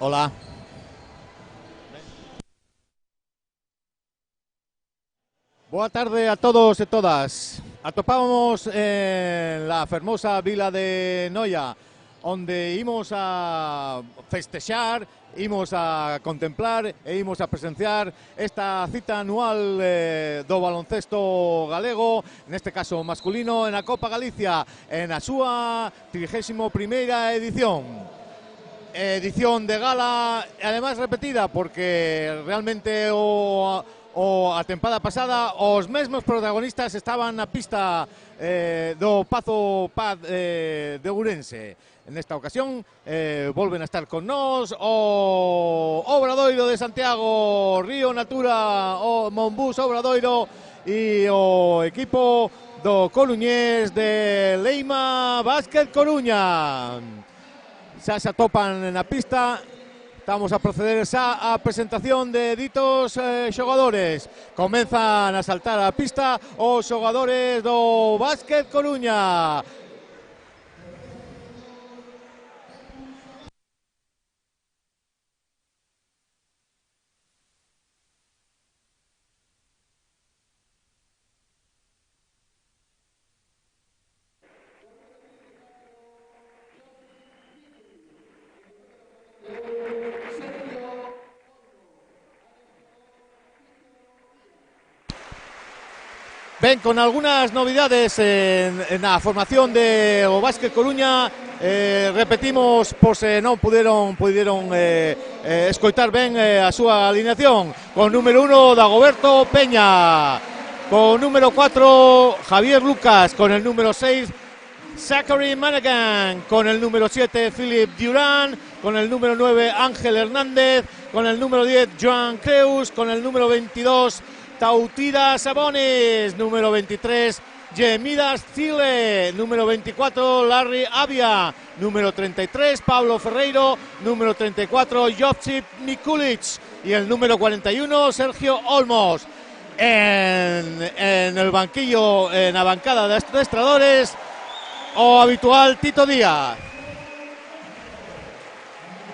Hola. Boa tarde a todos e todas. Atopábamos en la fermosa vila de Noia, onde imos a festexar, imos a contemplar e imos a presenciar esta cita anual do baloncesto galego, neste caso masculino, en a Copa Galicia, en a súa 31ª edición. Edición de gala, además repetida, porque realmente a tempada pasada os mesmos protagonistas estaban na pista do Pazo Paz de Ourense. En esta ocasión volven a estar con nós o Obradoiro de Santiago, Río Natura, o Monbús Obradoiro e o equipo do coruñés de Leima Básquet Coruña. Xa se atopan na pista. Estamos a proceder xa a presentación de ditos xogadores. Comenzan a saltar a pista os xogadores do Básquet Coruña. Ben, con algunas novidades en la formación de o Básquet Coruña. Repetimos por se non pudieron escoitar ben a súa alineación. Con número 1 Dagoberto Peña, con número 4 Javier Lucas, con el número 6 Zachary Managan, con el número 7 Philip Durán, con el número 9 Ángel Hernández, con el número 10 Joan Creus, con el número 22 Tautida Sabonis, número 23 Yemidas Chile, número 24 Larry Avia, número 33 Pablo Ferreiro, número 34 Josip Mikulic y el número 41 Sergio Olmos. En el banquillo, en la bancada de adestradores, o habitual Tito Díaz.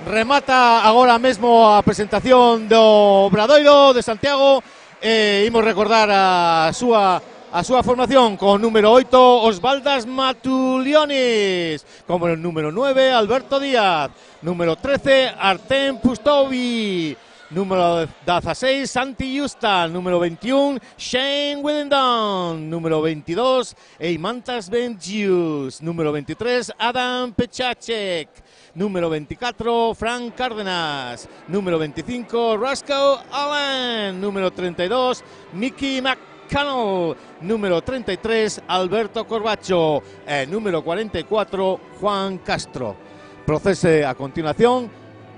Remata agora mesmo a presentación do Obradoiro de Santiago. Imos recordar a súa formación con número 8 Osvaldas Matulionis, como el número 9 Alberto Díaz, número 13 Artem Pustovi, número 16 Santi Justa, número 21 Shane Willendon, número 22 Eimantas Benjius, número 23 Adam Pechacek, número 24 Frank Cárdenas, número 25 Roscoe Allen, número 32 Mickey McConnell, número 33 Alberto Corbacho, número 44 Juan Castro. Procede a continuación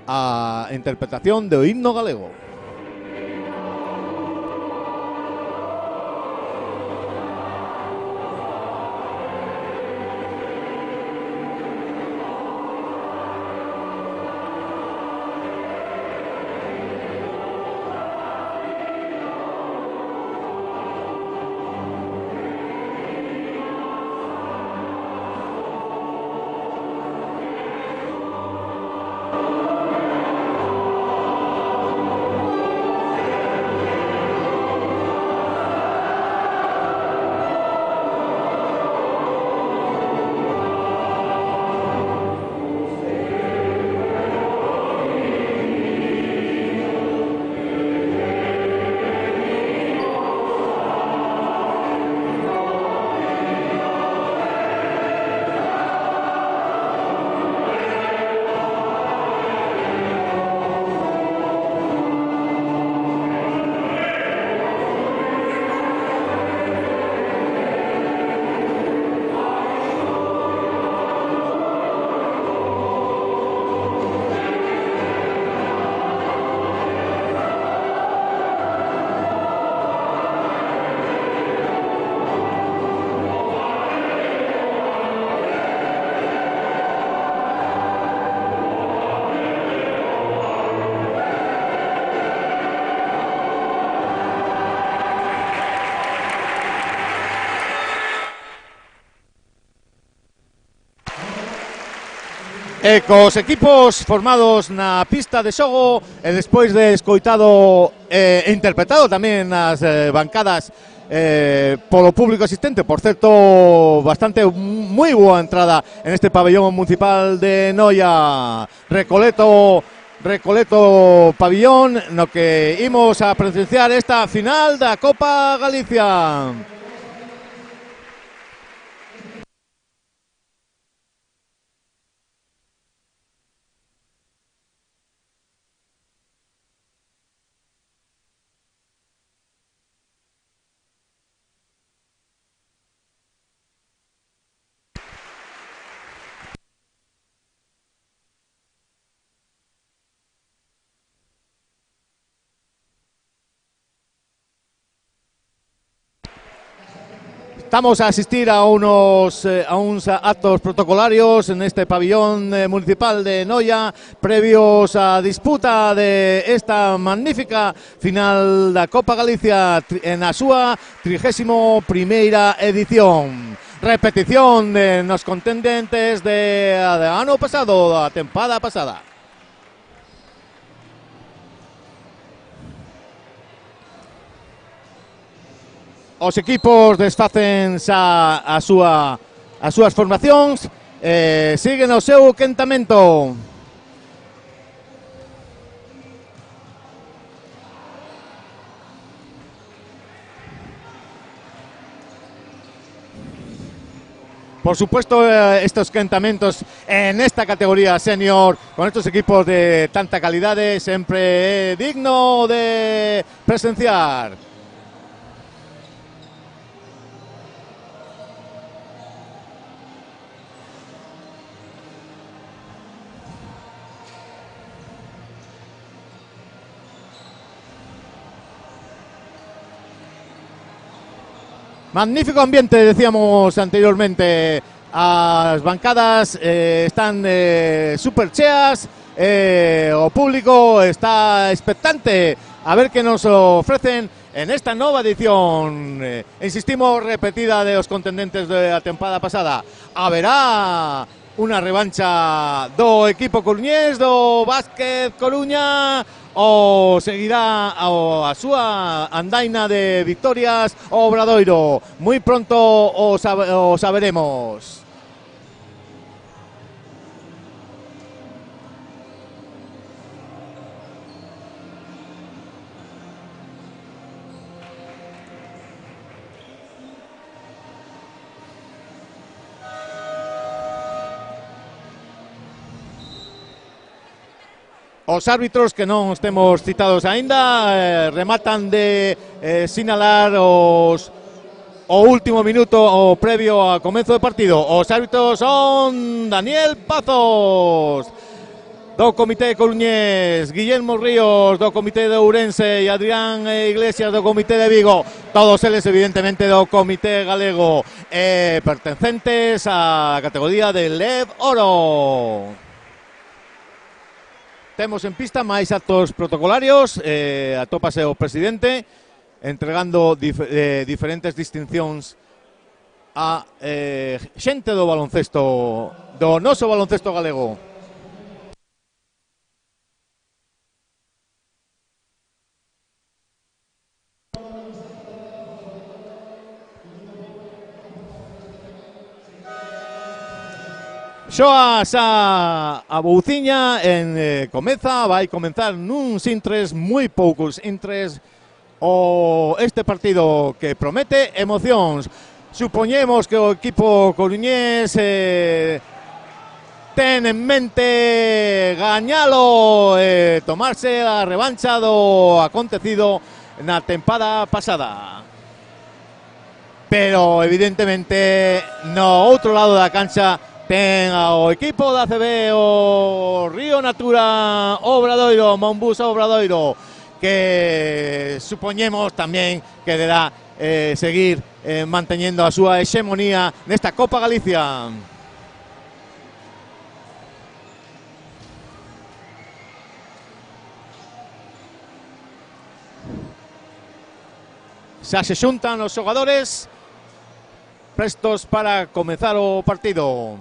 a interpretación do himno galego. Cos equipos formados na pista de xogo despois de escoitado e interpretado tamén nas bancadas polo público asistente. Por certo, bastante moi boa entrada en este pabellón municipal de Noia. Recoleto pabellón no que imos a presenciar esta final da Copa Galicia. Estamos a asistir a uns actos protocolarios en este pabellón municipal de Noia previos a disputa de esta magnífica final da Copa Galicia na súa 31ª edición. Repetición de nos contendentes de ano pasado, da tempada pasada. Os equipos desfacen as súas formacións, siguen o seu quentamento. Por supuesto, estos quentamentos en esta categoría senior, con estos equipos de tanta calidad, siempre digno de presenciar. Magnífico ambiente, decíamos anteriormente. As bancadas están super cheas, o público está expectante a ver que nos ofrecen en esta nova edición. Insistimos, repetida de os contendentes da tempada pasada. Haberá unha revancha do equipo coruñés, do Básquet Coruña, ou seguirá a súa andaina de victorias o Obradoiro. Moi pronto o saberemos. Os árbitros, que non estemos citados aínda, rematan de sinalar o último minuto o previo a comezo de partido. Os árbitros son Daniel Pazos do Comité Coruñés, Guillermo Ríos do Comité de Ourense e Adrián Iglesias do Comité de Vigo, todos eles evidentemente do Comité Galego, pertencentes á categoría de LEV Oro. Temos en pista máis actos protocolarios, atópase o presidente entregando diferentes distincións a xente do baloncesto, do noso baloncesto galego. Xoa a bouciña vai comenzar nuns intres moi poucos intres este partido que promete emocións. Supoñemos que o equipo coruñés ten en mente gañalo, tomarse a revancha do acontecido na tempada pasada. Pero evidentemente no outro lado da cancha ten ao equipo da ACB o Río Natura Obradoiro, Monbus Obradoiro, que supoñemos tamén que deberá seguir manteñendo a súa hexemonía nesta Copa Galicia. Xa se xuntan os xogadores prestos para comezar o partido.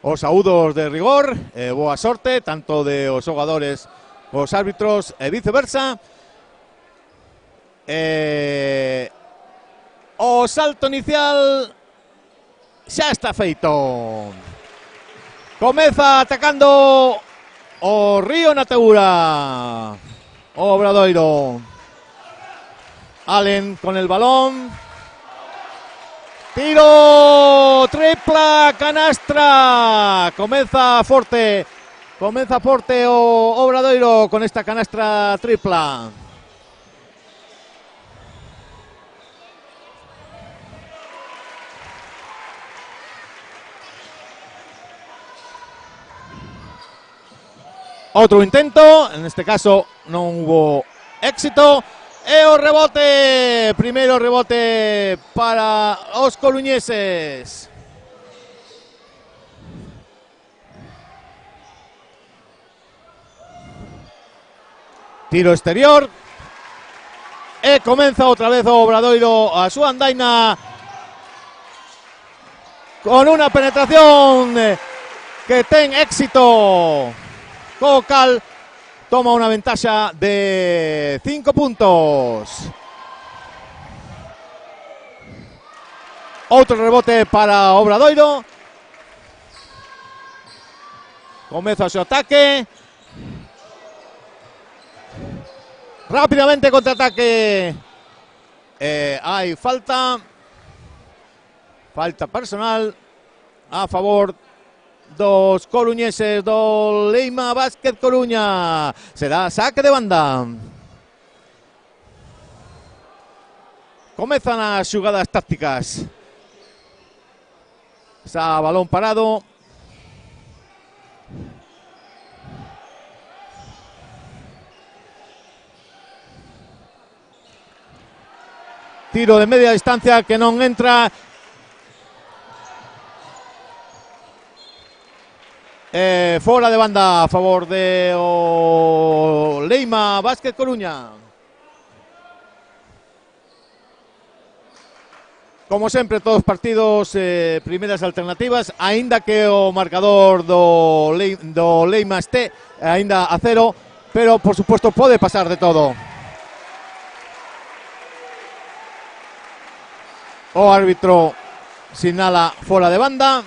os saúdos de rigor, boa sorte, tanto de os xogadores os árbitros e viceversa. O salto inicial xa está feito. Comeza atacando o Río Nateura. O Obradoiro. Allen con el balón. Tiro, tripla, canastra. Comeza forte o Obradoiro con esta canastra tripla. Otro intento, en este caso no hubo éxito. E o rebote, primeiro rebote para os coruñeses. Tiro exterior. E comeza outra vez o Obradoiro a súa andaina con unha penetración que ten éxito. Co cal toma una ventaja de 5 puntos. Otro rebote para Obradoiro. Comeza su ataque. Rápidamente contraataque. Hay falta. Falta personal a favor dos coruñeses do Leima Basket Coruña. Será saque de banda. Comezan as xugadas tácticas. Está balón parado. Tiro de media distancia que non entra. Fora de banda a favor de o Leima Basket Coruña. Como sempre, todos os partidos, primeiras alternativas, aínda que o marcador do Leima este aínda a cero, pero por suposto pode pasar de todo. O árbitro sinala fora de banda.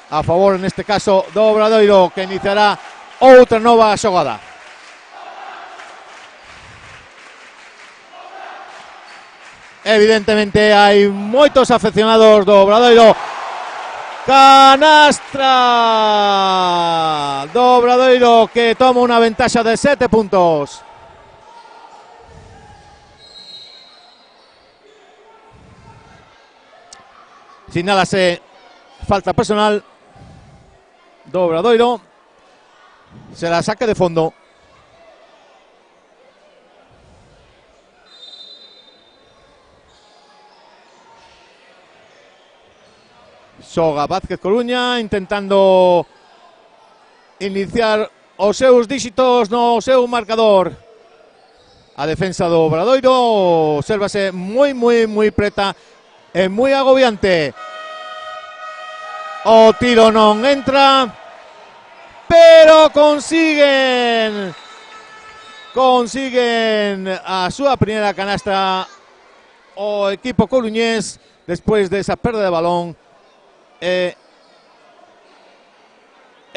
A favor, en este caso, do Obradoiro, que iniciará outra nova xogada. Evidentemente hai moitos afeccionados do Obradoiro. Canastra do Obradoiro, que toma unha ventaxa de 7 puntos. Sinálase falta personal do Obradoiro. Será saque de fondo. Xoga Vázquez Coruña intentando iniciar os seus díxitos no seu marcador. A defensa do Obradoiro obsérvase moi preta e moi agobiante. O tiro non entra, pero consiguen a súa primeira canastra o equipo coruñés despois desa perda de balón e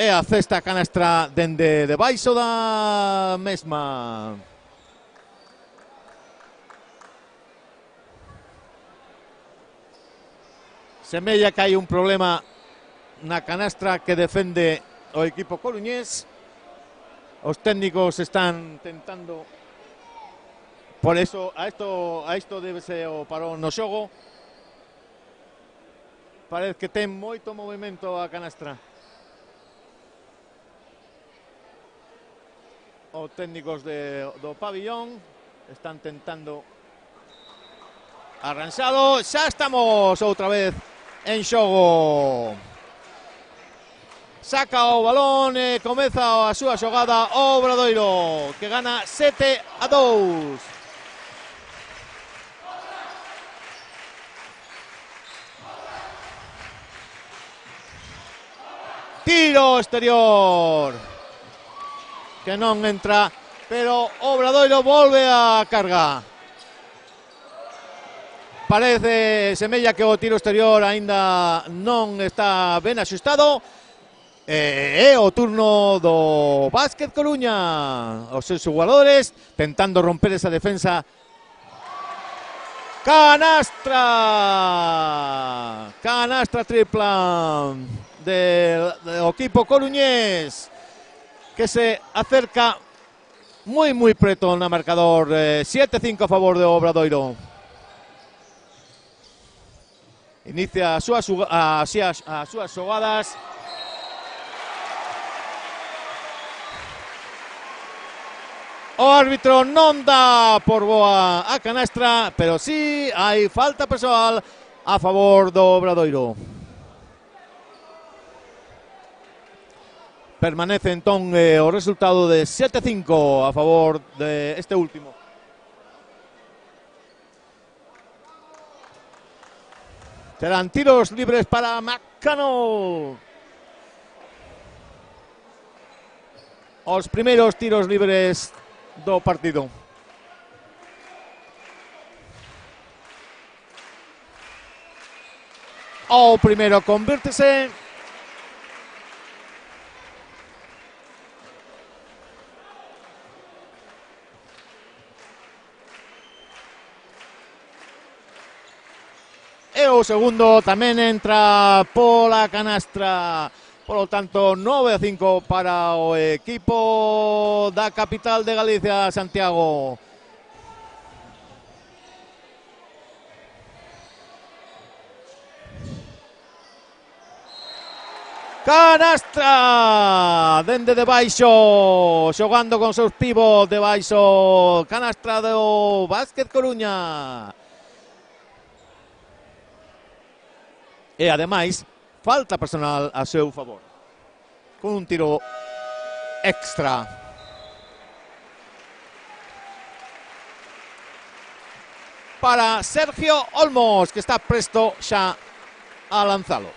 a cesta canastra dende debaixo da mesma. Semella que hai un problema na canastra que defende o equipo coruñés. Os técnicos están tentando, por eso a isto debe ser o parón no xogo. Parece que ten moito movimento a canastra. Os técnicos do pabillón están tentando arranxalo. Xa estamos outra vez en xogo. Saca o balón e comeza a súa xogada o Obradoiro, que gana 7-2. tiro exterior que non entra, pero Obradoiro volve a carga. Parece, semella que o tiro exterior aínda non está ben axustado. É o turno do Básquet Coruña. Os seus xogadores tentando romper esa defensa. Canastra! Canastra tripla do equipo coruñés, que se acerca moi preto na marcador. 7-5 a favor de Obradoiro. Inicia as súas xogadas. O árbitro non dá por boa a canastra, pero sí hai falta persoal a favor do Obradoiro. Permanece entón o resultado de 7-5 a favor de este último. Serán tiros libres para Macano. Os primeiros tiros libres do partido. O primeiro convírtese. E o segundo tamén entra pola canastra. Por lo tanto, 9-5 para o equipo da capital de Galicia, Santiago. Canastra dende debaixo, xogando con seus pivos debaixo. Canastra do Básquet Coruña. E ademais, falta personal a seu favor, con un tiro extra. Para Sergio Olmos, que está presto xa a lanzalo.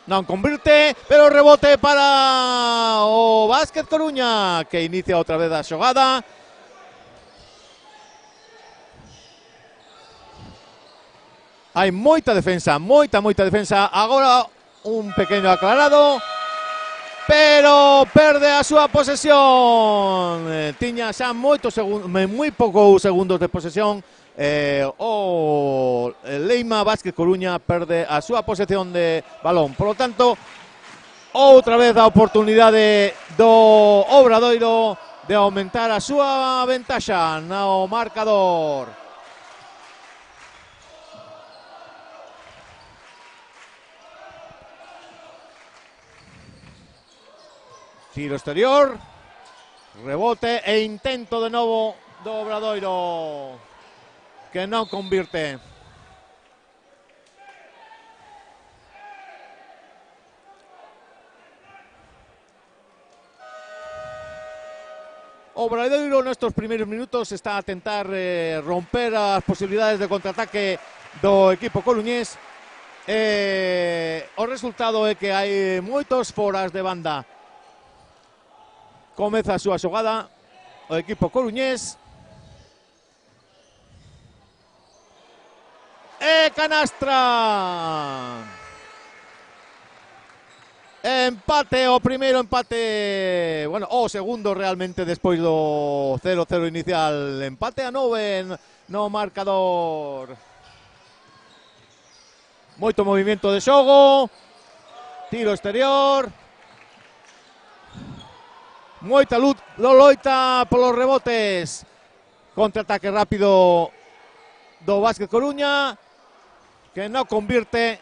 Non convirte, pero rebote para o Básquet Coruña, que inicia outra vez a xogada. Hai moita defensa, moita defensa. Agora un pequeno aclarado, pero perde a súa posesión. Tiña xa moi poucos segundos de posesión. O Leima Básquet Coruña perde a súa posesión de balón. Por lo tanto, outra vez a oportunidade do Obradoiro de aumentar a súa ventaxa no marcador. Tiro exterior, rebote e intento de novo do Obradoiro, que non convirte. Obradoiro nestos primeiros minutos está a tentar romper as posibilidades de contraataque do equipo coruñés. O resultado é que hai moitos foras de banda. Comeza a súa xogada o equipo coruñés. E canastra. Empate, o primeiro empate, bueno, o segundo realmente despois do 0-0 inicial. Empate a 9 no marcador. Moito movimento de xogo. Tiro exterior. Moita loita polos rebotes. Contraataque rápido do Básquet Coruña, que non convirte.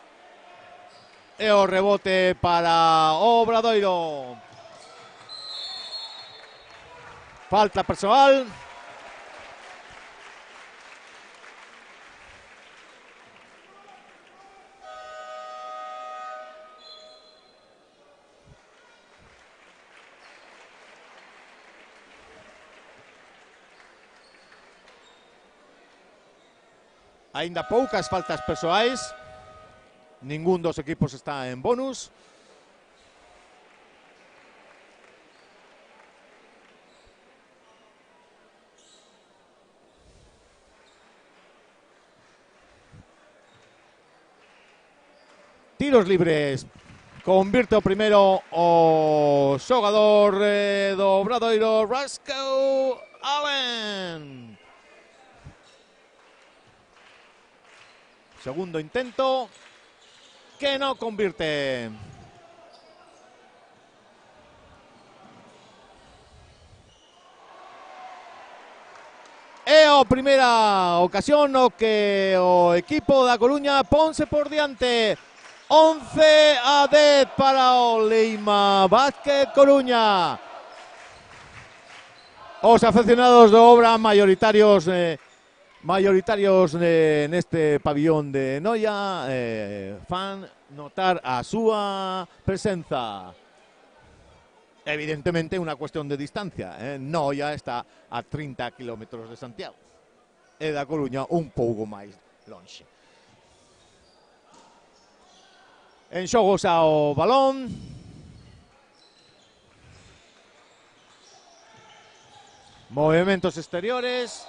E o rebote para Obradoiro. Falta persoal. Ainda poucas faltas persoais. Ningún dos equipos está en bonus. Tiros libres. Convierte o primeiro o xogador do Obradoiro, Rascal Allen. Segundo intento, que no convierte. É a primeira ocasión no que o equipo da Coruña ponse por diante. 11-10 para o Leima Basket Coruña. Os aficionados do Obra maioritarios neste pabillón de Noia fan notar a súa presenza. Evidentemente unha cuestión de distancia. Noia está a 30 kilómetros de Santiago e da Coruña un pouco máis lonxe. En xogos ao balón. Movimentos exteriores.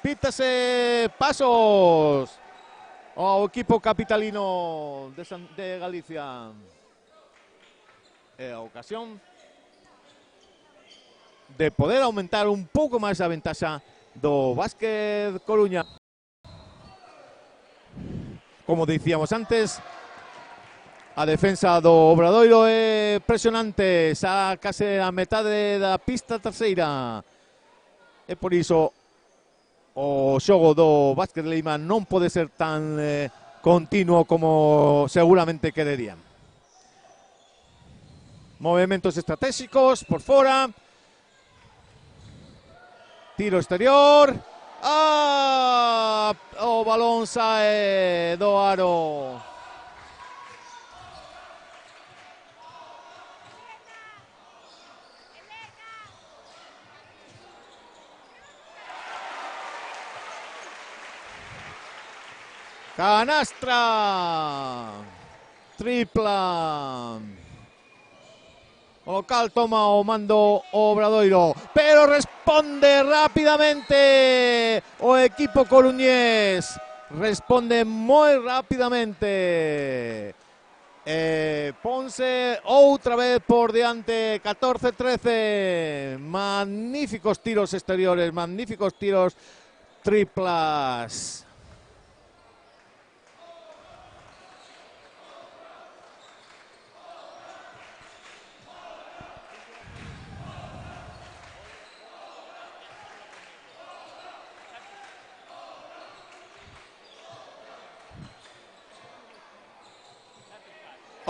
Pítase pasos ao equipo capitalino de Galicia. A ocasión de poder aumentar un pouco máis a ventaxa do Básquet Coruña. Como dicíamos antes, a defensa do Obradoiro é presionante, xa case a metade da pista terceira. E por iso o xogo do Básquet Leima non pode ser tan continuo como seguramente quererían. Movimentos estratégicos por fora. Tiro exterior. O balón sae do aro. Canastra. Tripla. O local toma o mando o Obradoiro, pero responde rápidamente o equipo coruñés. Responde moi rápidamente. Ponse outra vez por diante, 14-13. Magníficos tiros exteriores, magníficos tiros triplas.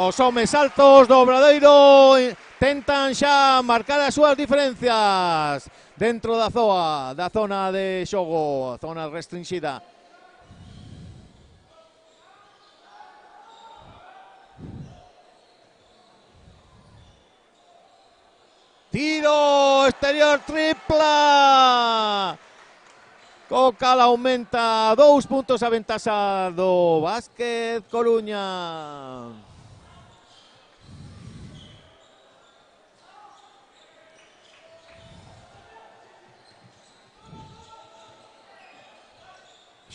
Os homes altos do Obradoiro tentan xa marcar as súas diferencias dentro da zona de xogo, zona restringida. Tiro exterior tripla. Co cal aumenta 2 puntos a ventaxa do Básquet Coruña.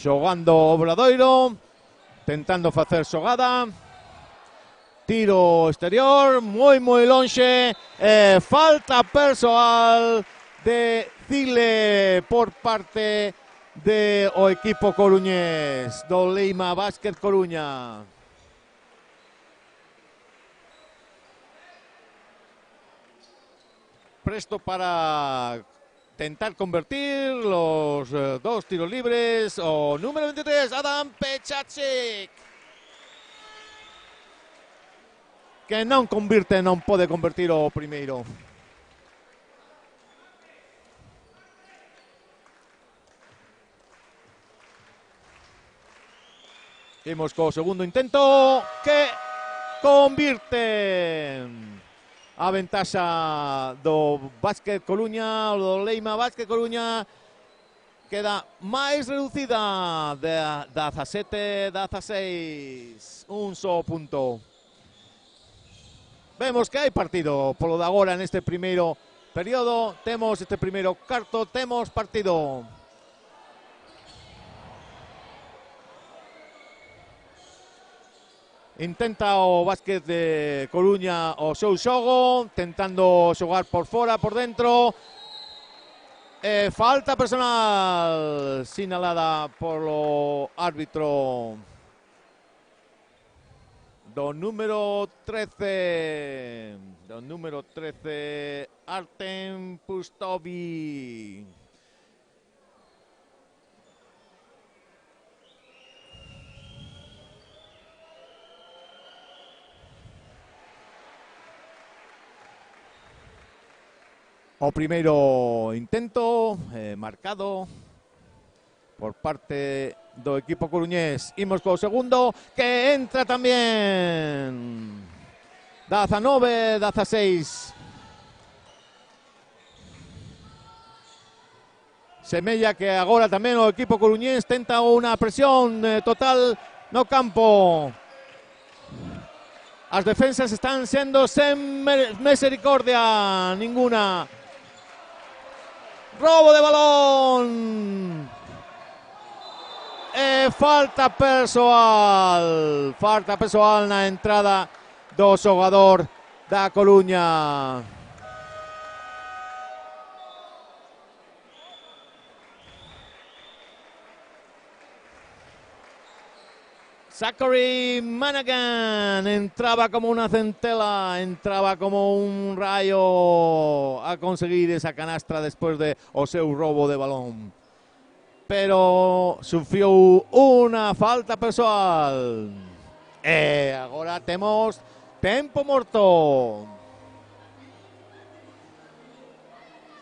Xogando o Obradoiro, tentando facer xogada. Tiro exterior, moi lonxe. Falta persoal de Cile por parte do equipo coruñés, do Leima Basket Coruña. Presto para tentar convertir los dos tiros libres. O número 23, Adam Pechacic. Que non convirte, non pode convertir o primeiro. Imos co segundo intento, que convirte. A ventaxa do Básquet Coruña, do Leima Básquet Coruña, queda máis reducida de 17-16, un só punto. Vemos que hai partido polo de agora neste primeiro período, temos este primeiro cuarto, temos partido. Intenta o Básquet de Coruña o seu xogo, tentando xogar por fora, por dentro. Falta personal sinalada polo árbitro do número 13, Artem Pustovi. O primeiro intento marcado por parte do equipo coruñés. Imos co segundo, que entra tamén. 19-16. Semella que agora tamén o equipo coruñés tenta unha presión total no campo. As defensas están sendo sen misericordia ninguna. Robo de balón. Falta persoal na entrada do xogador da Coruña. Zachary Managan entraba como una centela, entraba como un rayo a conseguir esa canastra después de o seu robo de balón. Pero sufrió una falta persoal. Agora temos tempo morto.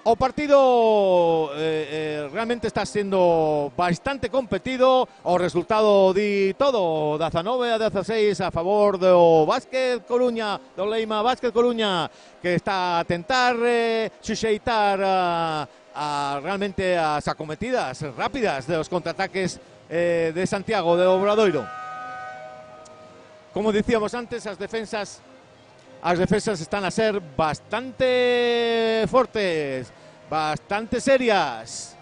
O partido realmente está siendo bastante competido. O resultado di todo, 19-16 a favor do Básquet Coruña, do Leima Básquet Coruña, que está a tentar suxeitar realmente as acometidas rápidas dos contraataques de Santiago de Obradoiro. Como dicíamos antes, as defensas están a ser bastante fortes, bastante serias.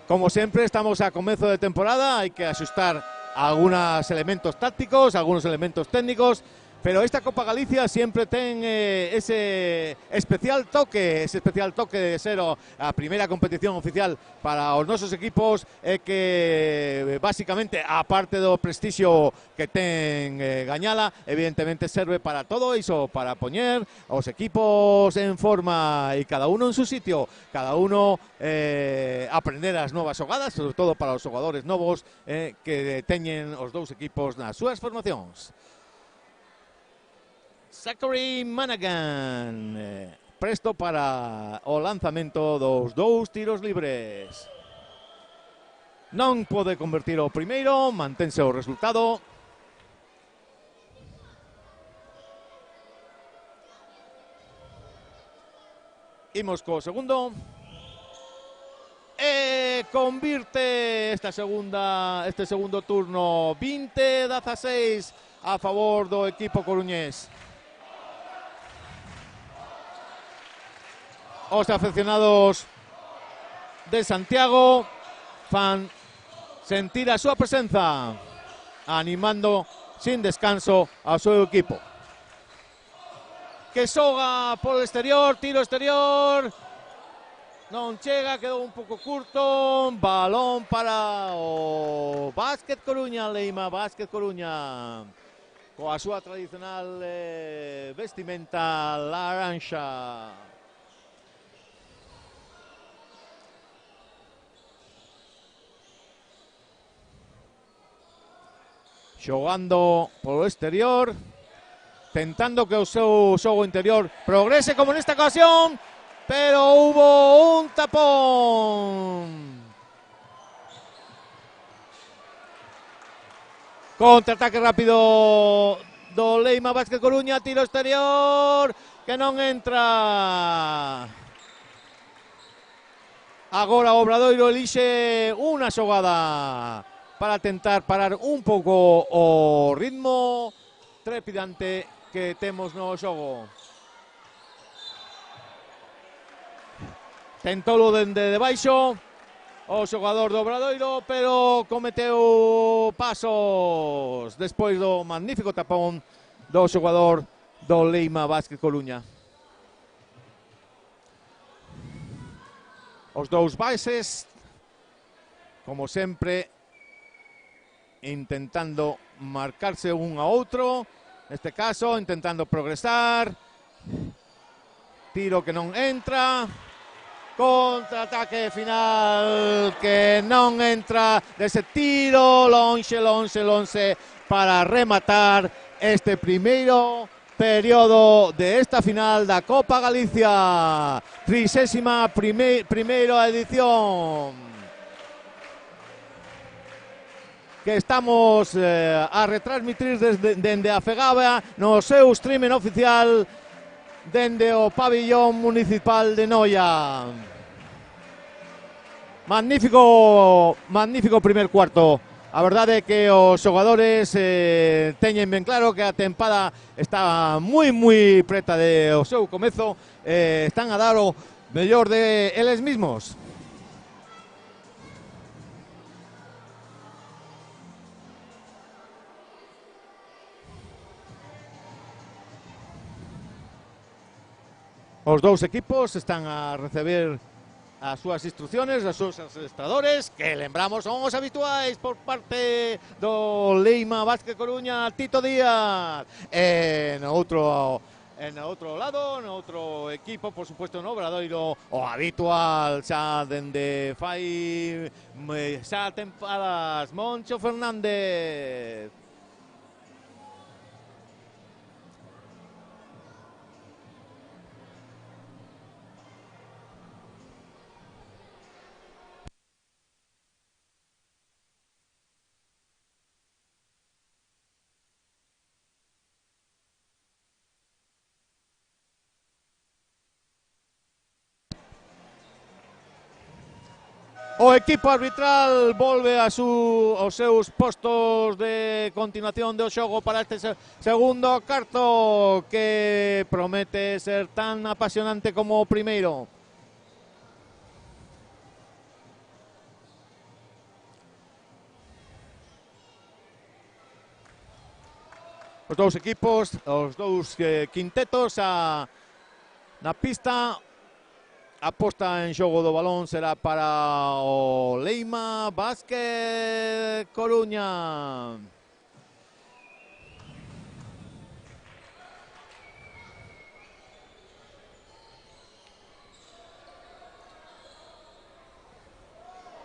Como siempre, estamos a comienzo de temporada, hay que ajustar algunos elementos tácticos, algunos elementos técnicos, pero esta Copa Galicia siempre tiene ese especial toque de ser a primeira competición oficial para os nosos equipos, que básicamente, aparte do prestixio que ten gañala, evidentemente serve para todo iso, para poñer os equipos en forma e cada uno en su sitio, cada uno aprender as novas xogadas, sobre todo para os xogadores novos que teñen os dous equipos nas súas formacións. Zachary Managan, presto para o lanzamento dos dous tiros libres. Non pode convertir o primeiro, mantense o resultado. Imos co segundo. Convirte este segundo turno 20-16 a favor do equipo coruñés. Os aficionados de Santiago fan sentir a súa presenza, animando sin descanso ao seu equipo. Que xoga por exterior, tiro exterior, non chega, quedou un pouco curto, balón para o Básquet Coruña, Leima Básquet Coruña, coa súa tradicional vestimenta laranxa. Xogando polo exterior, tentando que o seu xogo interior progrese como nesta ocasión, pero hubo un tapón. Contraataque rápido do Leima Básquet Coruña, tiro exterior que non entra. Agora Obradoiro elixe unha xogada para tentar parar un pouco o ritmo trepidante que temos no xogo. Tentolo dende debaixo o xogador do Obradoiro, pero cometeu pasos despois do magnífico tapón do xogador do Leima Vázquez Coruña. Os dous bases, como sempre, intentando marcarse un a outro, neste caso intentando progresar. Tiro que non entra, contraataque final que non entra dese tiro, lonxe para rematar este primeiro periodo de esta final da Copa Galicia, 31ª edición, que estamos a retransmitir dende a Fegaba no seu streaming oficial dende o pabillón municipal de Noia. Magnífico primer cuarto. A verdade é que os xogadores teñen ben claro que a tempada está moi preta de o seu comezo, están a dar o mellor de eles mismos. Os dous equipos están a receber as súas instrucciones, os seus adestradores, que lembramos son os habituais por parte do Leima Vázquez Coruña, Tito Díaz. No outro lado, no outro equipo, por supuesto, no Obradoiro, o habitual xa dende fai xa tempadas, Moncho Fernández. O equipo arbitral volve aos seus postos de continuación do xogo para este segundo cuarto, que promete ser tan apasionante como o primeiro. Os dous equipos, os dous quintetos na pista. A posta en xogo do balón será para o Leima Vázquez Coruña.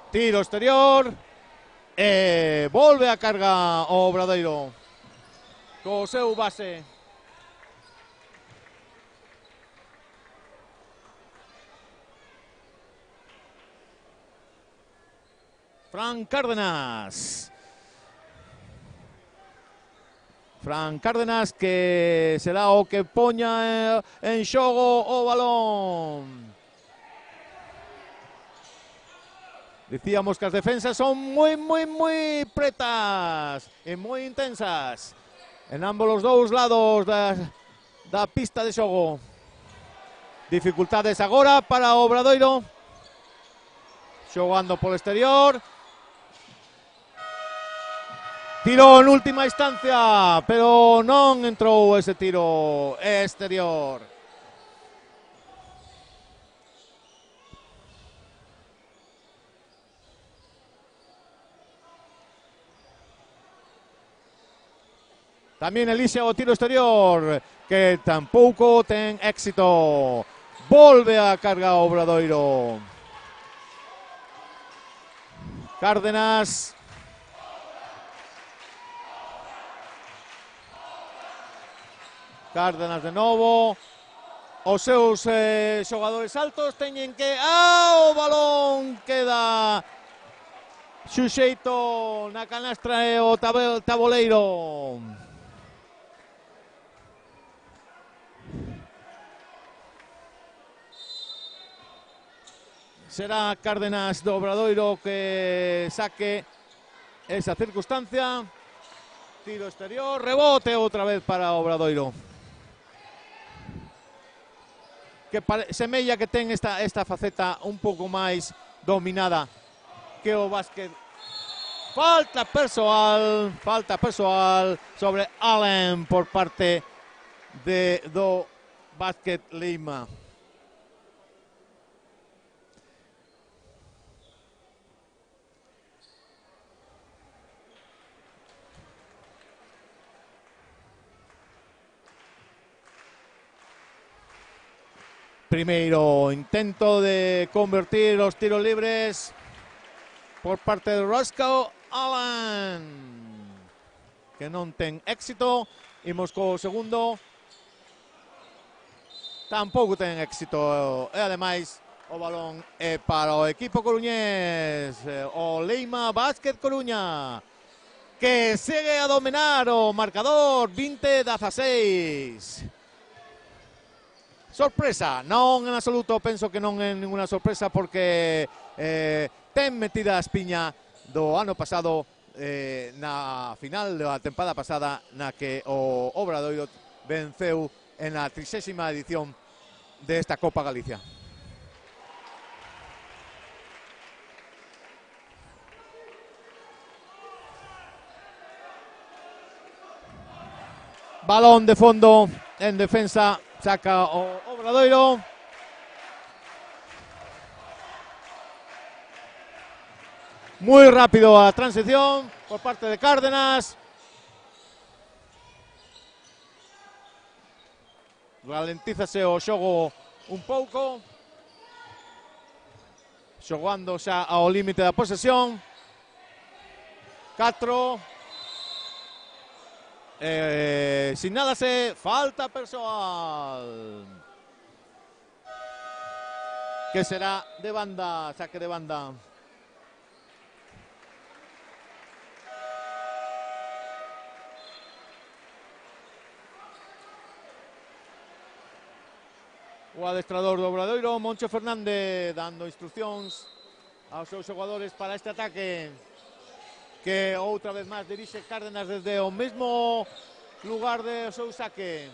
Tiro exterior e volve a carga o Obradoiro co seu base. Fran Cárdenas, que será o que poña en xogo o balón. Dicíamos que as defensas son moi pretas e moi intensas en ambos os dous lados da pista de xogo. Dificultades agora para o Obradoiro, xogando polo exterior. Tiro en última instancia, pero non entrou ese tiro exterior. Tamén elixe o tiro exterior, que tampouco ten éxito. Volve a carga o Obradoiro. Cárdenas. Cárdenas de novo. Os seus xogadores altos teñen que... o balón queda xuxeito na canastra e o taboleiro. será Cárdenas de Obradoiro que saque esa circunstancia. Tiro exterior, rebote otra vez para Obradoiro. Que semella que ten esta faceta un pouco máis dominada que o básquet. Falta persoal sobre Allen por parte do Básquet Lima. Primeiro intento de convertir los tiros libres por parte de Roscoe Allen, que non ten éxito. Imos co segundo, tampouco ten éxito, e ademais o balón é para o equipo coruñés, o Lima Básquet Coruña, que segue a dominar o marcador 20-16. Sorpresa, non en absoluto, penso que non é ninguna sorpresa porque ten metida a espiña do ano pasado na final da tempada pasada na que o Obradoiro venceu en a 30ª edición desta Copa Galicia. Balón de fondo en defensa, saca o Obradoiro. Muy rápido a transición por parte de Cárdenas. Ralentízase o xogo un pouco, xogando xa ao límite da posesión. 4. Sinálase falta persoal, que será de banda, saque de banda. O adestrador do Obradoiro, Moncho Fernández, dando instruccións aos seus xogadores para este ataque, que outra vez máis dirixe Cárdenas desde o mesmo lugar de seu saque.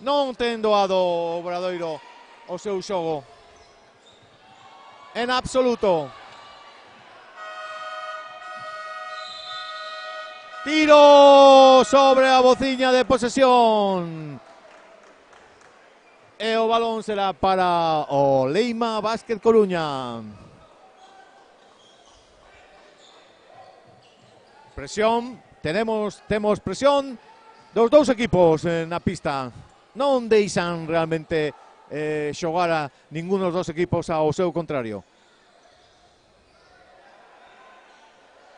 Non ten doado o Obradoiro o seu xogo en absoluto. Tiro sobre a bociña de posesión. E o balón será para o Lima Básquet Coruña. Presión, temos presión dos dous equipos na pista. Non deixan realmente xogar a ningún dos dous equipos ao seu contrario.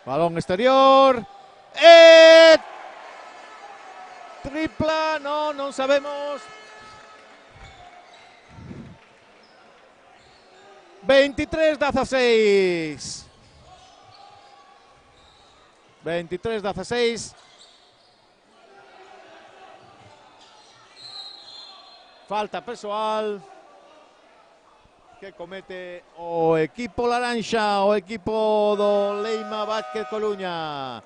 Balón exterior. E tripla, non sabemos. 23-16. 23-16. Falta persoal que comete o equipo laranxa, o equipo do Lima Básquet Coruña,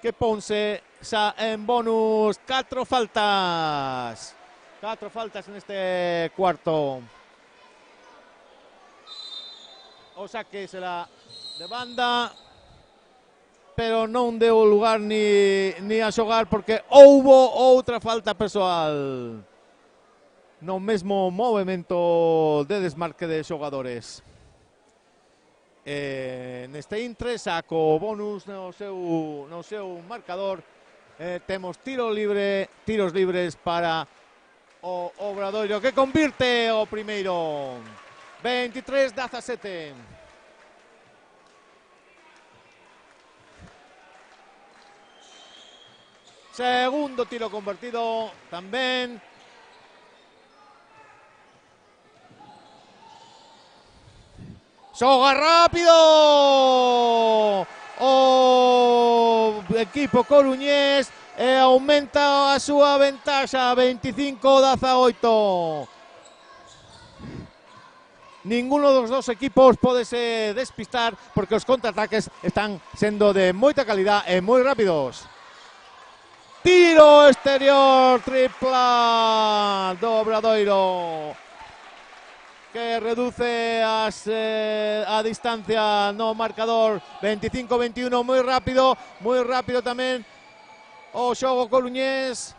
que ponse xa en bonus 4 faltas. 4 faltas en este cuarto. O saque será de banda, pero non deu lugar ni a xogar porque houbo outra falta persoal no mesmo movimento de desmarque de xogadores. Neste intre saco bonus no seu marcador. Temos tiros libres para o Obradoiro, que convirte o primeiro. 23-17. Segundo tiro convertido tamén. Xoga rápido o equipo coruñés e aumenta a súa ventaxa 25-18. Ninguno dos dos equipos pódese despistar porque os contraataques están sendo de moita calidad e moi rápidos. Tiro exterior, tripla do Obradoiro, que reduce a distancia no marcador 25-21, moi rápido tamén o xogo coruñés,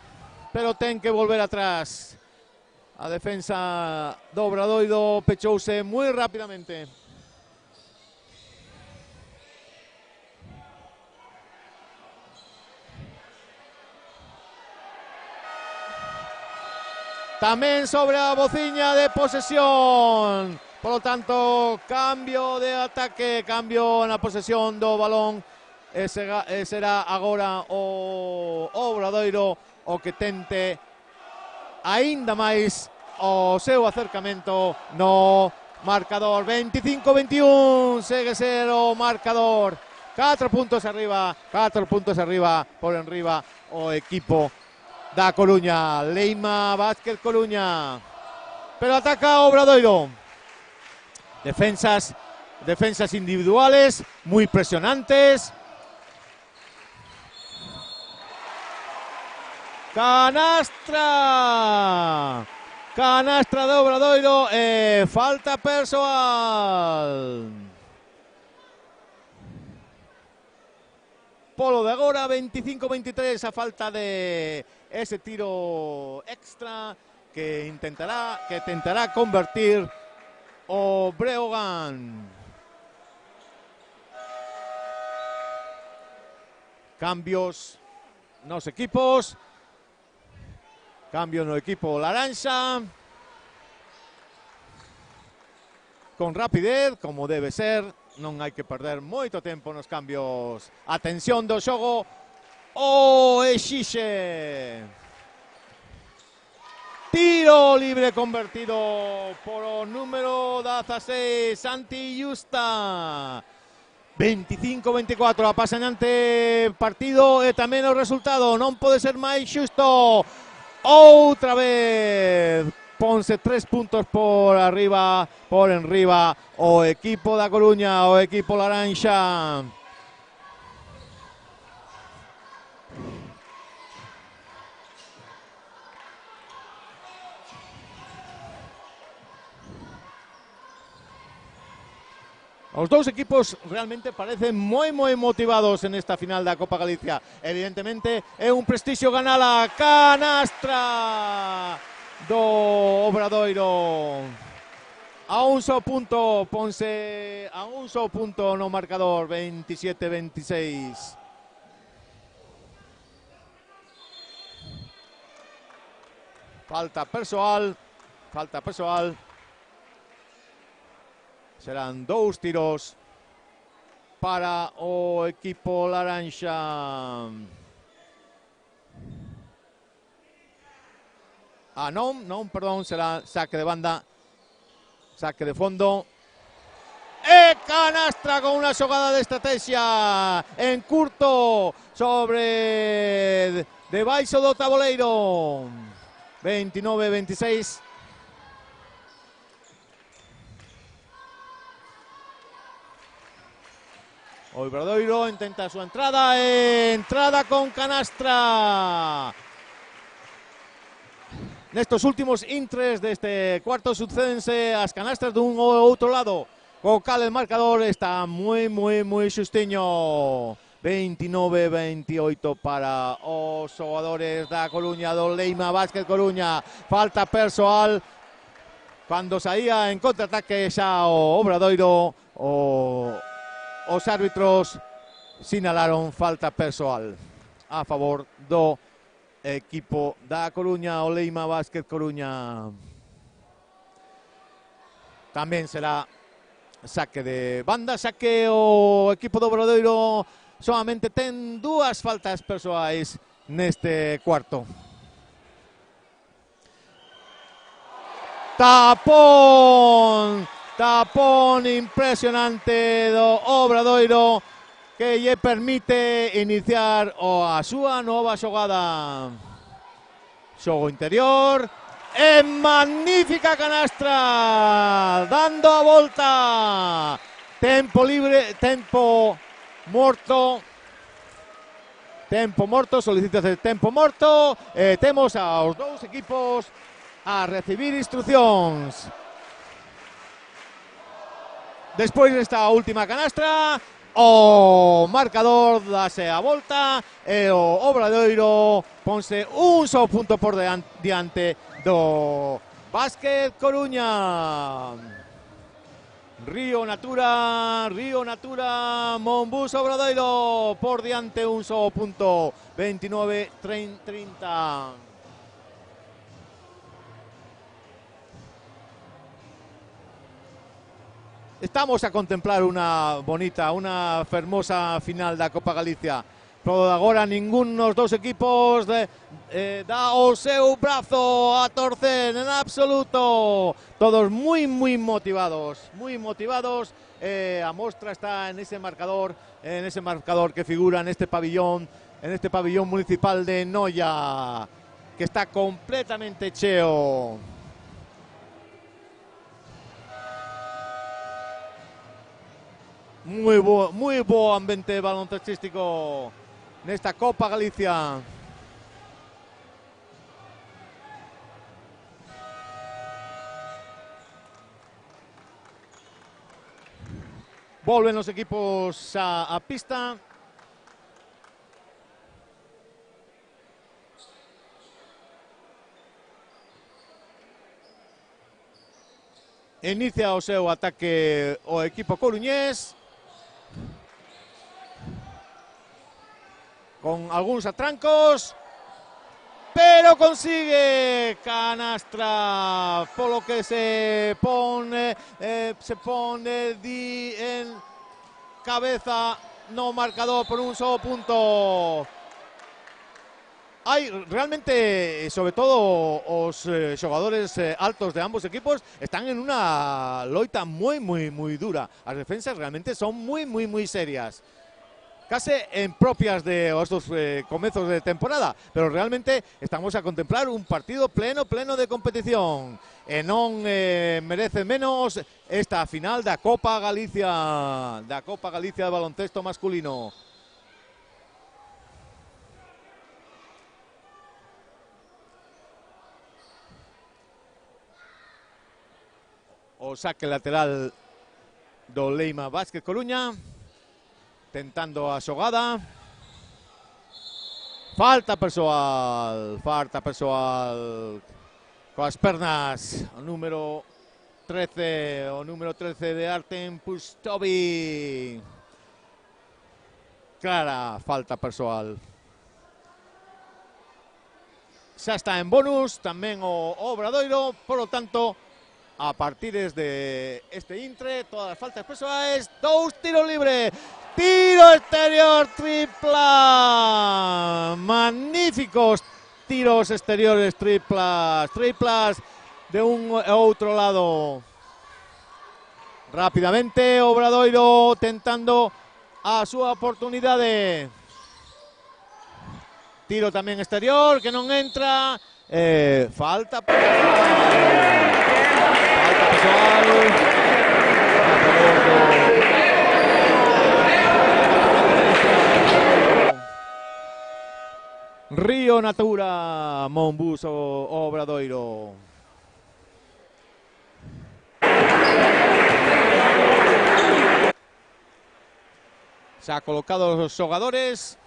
pero ten que volver atrás. A defensa do Obradoiro pechouse moi rapidamente. Tamén sobre a bociña de posesión. Por lo tanto, cambio de ataque, cambio na posesión do balón. Será agora o Obradoiro o que tente aínda máis o seu acercamento no marcador. 25-21 segue ser o marcador. 4 puntos arriba por enriba o equipo da Coruña. Leima Vázquez Coruña, pero ataca Obradoiro. Defensas individuales muy presionantes. Canastra de Obradoiro, falta persoal. Polo de agora, 25-23, a falta de ese tiro extra que tentará convertir o Breogán. Cambios nos equipos. Cambio no equipo laranxa. Con rapidez, como debe ser. Non hai que perder moito tempo nos cambios. Atención do xogo. O exixe. Tiro libre convertido por o número 16, Santi Justa. 25-24, apasionante partido e tamén o resultado non pode ser máis xusto. Outra vez ponse 3 puntos por enriba o equipo da Coruña, o equipo laranxa. Os dous equipos realmente parecen moi motivados en esta final da Copa Galicia. Evidentemente é un prestixio ganar a canastra do Obradoiro. A un só punto, ponse a un só punto no marcador, 27-26. Falta persoal. Serán 2 tiros para o equipo laranxa. Perdón, será saque de banda, saque de fondo. E canastra con unha xogada de estrategia en curto sobre debaixo do tabuleiro. 29-26. O Obradoiro intenta a súa entrada con canastra. Nestos últimos intres deste cuarto sucédense as canastras dun ou outro lado, co cal el marcador está moi xustiño. 29-28 para os xogadores da Coruña, do Leima Vázquez Coruña. Falta persoal cando saía en contraataque xa o Obradoiro. Os árbitros sinalaron falta persoal a favor do equipo da Coruña, o Leima Vázquez Coruña. Tamén será saque de banda, xa que o equipo do Obradoiro solamente ten 2 faltas persoais neste cuarto. Tapón impresionante do Obradoiro. que lle permite iniciar a súa nova xogada. Xogo interior e magnífica canastra, dando a volta. Tempo libre, tempo morto, solicita tempo morto. Temos aos dous equipos a recibir instruccións. Despois desta última canastra, o marcador dase a volta e o Obradoiro ponse un só punto por diante do Básquet Coruña. Río Natura, Monbus Obradoiro por diante un só punto, 29-30. Estamos a contemplar unha fermosa final da Copa Galicia. Pero agora ningún dos dous equipos dá o seu brazo a torcer en absoluto. Todos moi motivados. A mostra está en ese marcador que figura en este pabillón municipal de Noia, que está completamente cheo. Moi bo ambiente baloncestístico nesta Copa Galicia. Volven os equipos a pista. Inicia o seu ataque o equipo coruñés, con algúns atrancos, pero consigue canastra, polo que se pone en cabeza no marcador por un só punto. Hai realmente, sobre todo os xogadores altos de ambos equipos están en unha loita moi dura. As defensas realmente son moi serias, case en propias de estos comezos de temporada, pero realmente estamos a contemplar un partido pleno de competición, e non merece menos esta final da Copa Galicia de baloncesto masculino. O saque lateral do Leima Básquet Coruña, tentando a xogada. Falta persoal coas pernas o número 13 de Artem Pustovi. Clara falta persoal. Xa está en bonus tamén o Obradoiro, por lo tanto, a partir de este intre, todas as faltas persoais, dous tiros libres. Tiro exterior, tripla. Magníficos tiros exteriores, triplas de un e outro lado. Rápidamente, Obradoiro tentando a súa oportunidade. Tiro tamén exterior, que non entra. Falta persoal. Río Natura, Monbus Obradoiro. Xa colocados os xogadores,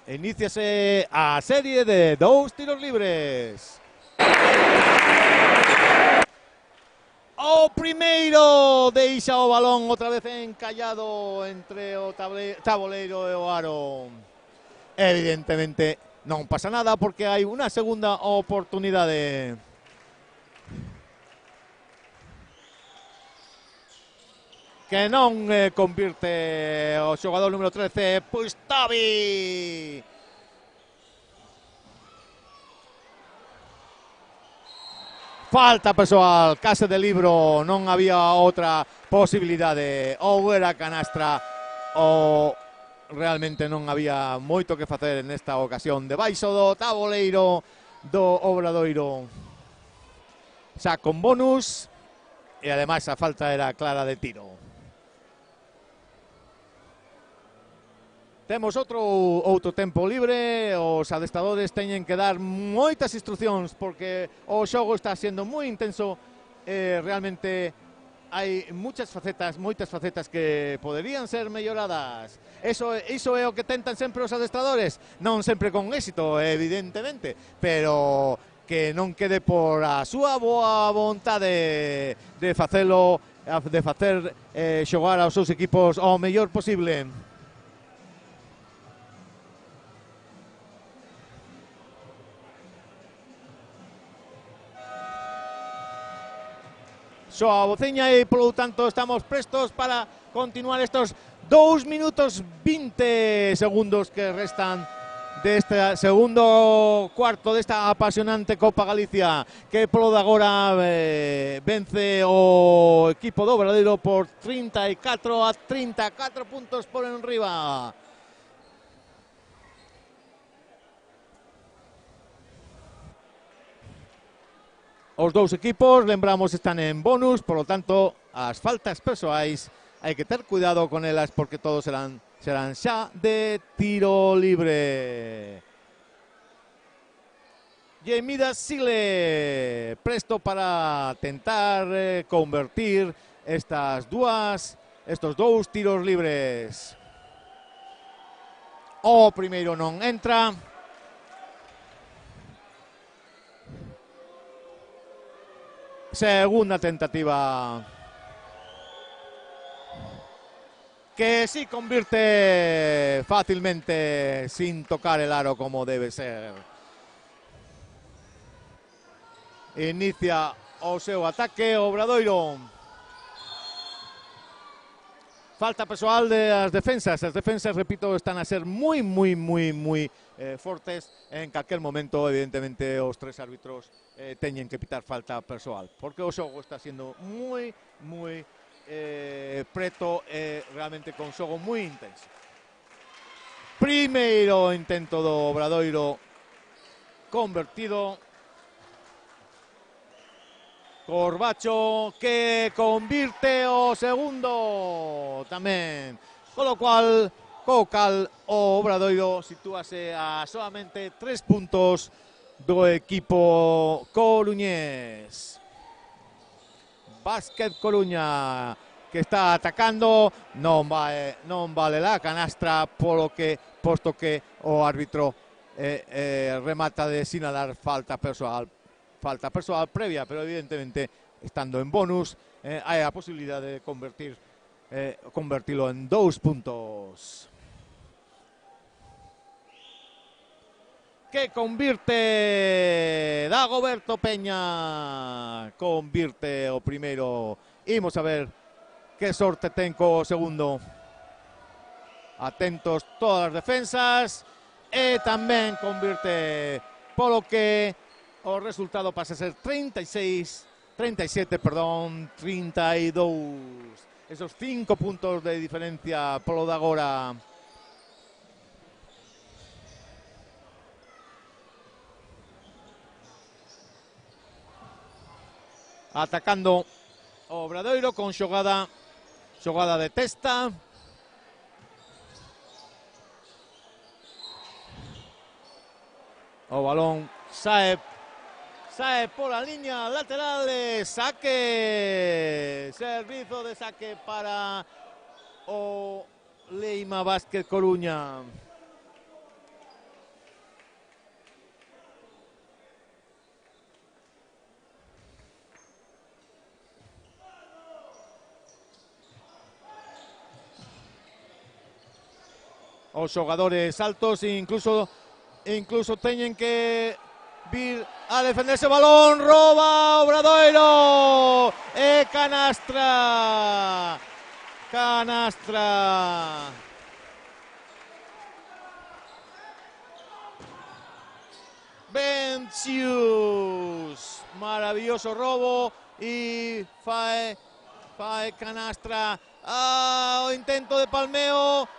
iníciase a serie de dous tiros libres. O primeiro deixa o balón outra vez encallado entre o tabuleiro e o aro. Evidentemente non pasa nada porque hai unha segunda oportunidade. Que non convirte o xogador número 13, Pustovi. Falta persoal, case de libro, non había outra posibilidade. Ou era canastra ou realmente non había moito que facer nesta ocasión. Debaixo do taboleiro do Obradoiro, xa con bonus, e ademais a falta era clara de tiro. Temos outro tempo libre, os adestradores teñen que dar moitas instruccións porque o xogo está sendo moi intenso, realmente hai moitas facetas que poderían ser melloradas. Iso é o que tentan sempre os adestradores, non sempre con éxito, evidentemente, pero que non quede por a súa boa vontade de facelo, de facer xogar aos seus equipos ao mellor posible. Soa a bociña e, polo tanto, estamos prestos para continuar estos 2 minutos 20 segundos que restan deste segundo cuarto desta apasionante Copa Galicia, que polo de agora vence o equipo do Obradoiro por 34-34 puntos por enriba. Os dous equipos, lembramos, están en bonus, por lo tanto, as faltas persoais hai que ter cuidado con elas porque todos serán xa de tiro libre. Yemida Sile, presto para tentar convertir estos dous tiros libres. O primeiro non entra. Segunda tentativa, que sí convierte fácilmente sin tocar el aro como debe ser. Inicia o seu ataque Obradoiro. Falta persoal das defensas. As defensas, repito, están a ser moi fortes. En calquer momento, evidentemente, os tres árbitros teñen que pitar falta persoal, porque o xogo está sendo moi preto, realmente con xogo moi intenso. Primeiro intento do Obradoiro convertido. Corbacho, que convirte o segundo tamén, con lo cual co cal o Obradoiro sitúase a solamente 3 puntos do equipo coruñés. Básquet Coruña, que está atacando, non vale la canastra, posto que o árbitro remata de sinalar falta persoal previa, pero evidentemente estando en bonus hai a posibilidade de convertirlo en 2 puntos. Que convirte Dagoberto Peña, convirte o primeiro. Imos a ver que sorte ten co segundo. Atentos todas as defensas, e tamén convirte, polo que o resultado pasa a ser 37, 32. Esos 5 puntos de diferencia polo de agora. Atacando o Obradoiro con xogada de testa. O balón sae pola liña lateral, saque, servizo de saque para o Leima Básquet Coruña. Os xogadores altos incluso teñen que vir a defenderse o balón. Roba Obradoiro e canastra. Bencius, maravilloso robo, e fae canastra O intento de Palmeo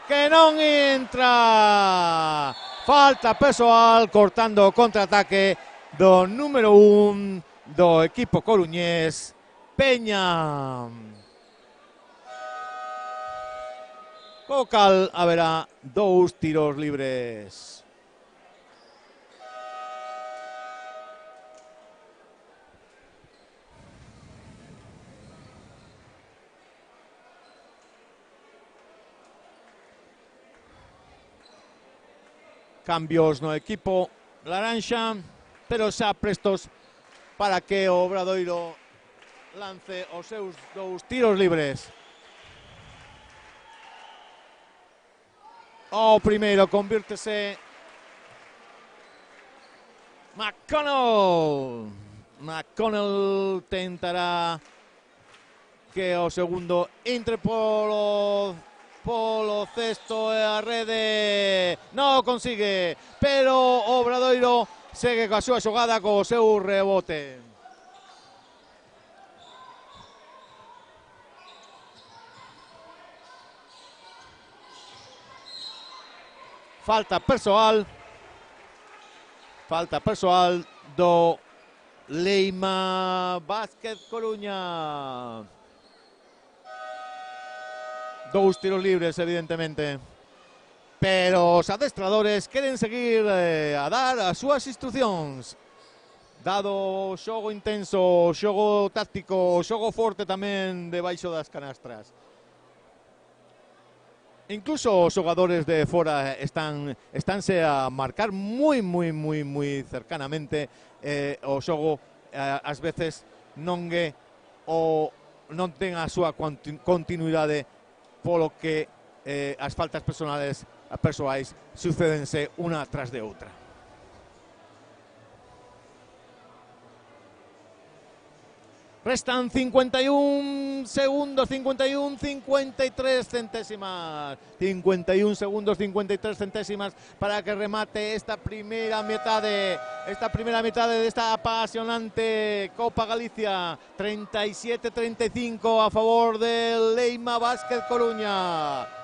que non entra. Falta persoal cortando o contraataque do número 1 do equipo coruñés, Peña. Co cal haberá 2 tiros libres. Cambios no equipo laranxa, pero xa prestos para que o Obradoiro lance os seus 2 tiros libres. O primeiro convírtese McConnell tentará que o segundo entre polo cesto e a rede. Non consigue, pero o Obradoiro segue coa súa xogada co seu rebote. Falta persoal do Leima Básquet Coruña. 2 tiros libres, evidentemente. Pero os adestradores queren seguir a dar as súas instruccións. Dado o xogo intenso, o xogo táctico, o xogo forte tamén debaixo das canastras. Incluso os xogadores de fora estánse a marcar moi cercanamente. O xogo ás veces non ten a súa continuidade, polo que as faltas persoais sucédense unha tras de outra. Restan 51 segundos, 53 centésimas. 51 segundos, 53 centésimas para que remate esta primeira metade desta apasionante Copa Galicia. 37-35 a favor del Leima Básquet Coruña.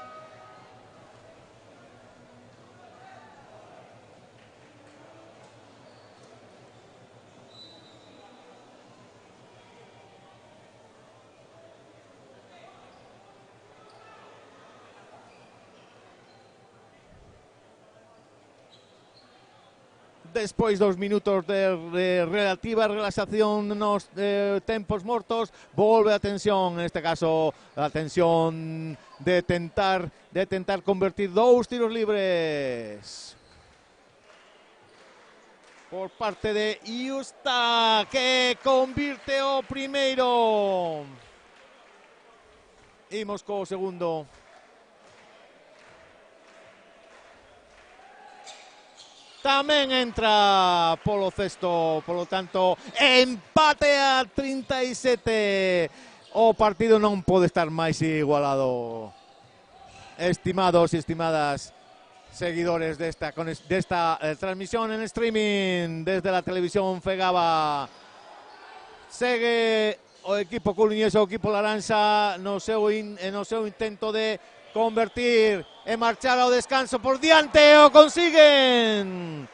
Despois dos minutos de relativa relaxación nos tempos mortos, volve a tensión, neste caso a tensión de tentar convertir 2 tiros libres por parte de Iusta, que convirte o primeiro. Imos co segundo. Tamén entra polo cesto, polo tanto, empate a 37. O partido non pode estar máis igualado. Estimados e estimadas seguidores desta transmisión en streaming desde la televisión Fegaba, segue o equipo coruñés, o equipo laranxa no seu intento de convertir e marchar ao descanso por diante. O consiguen.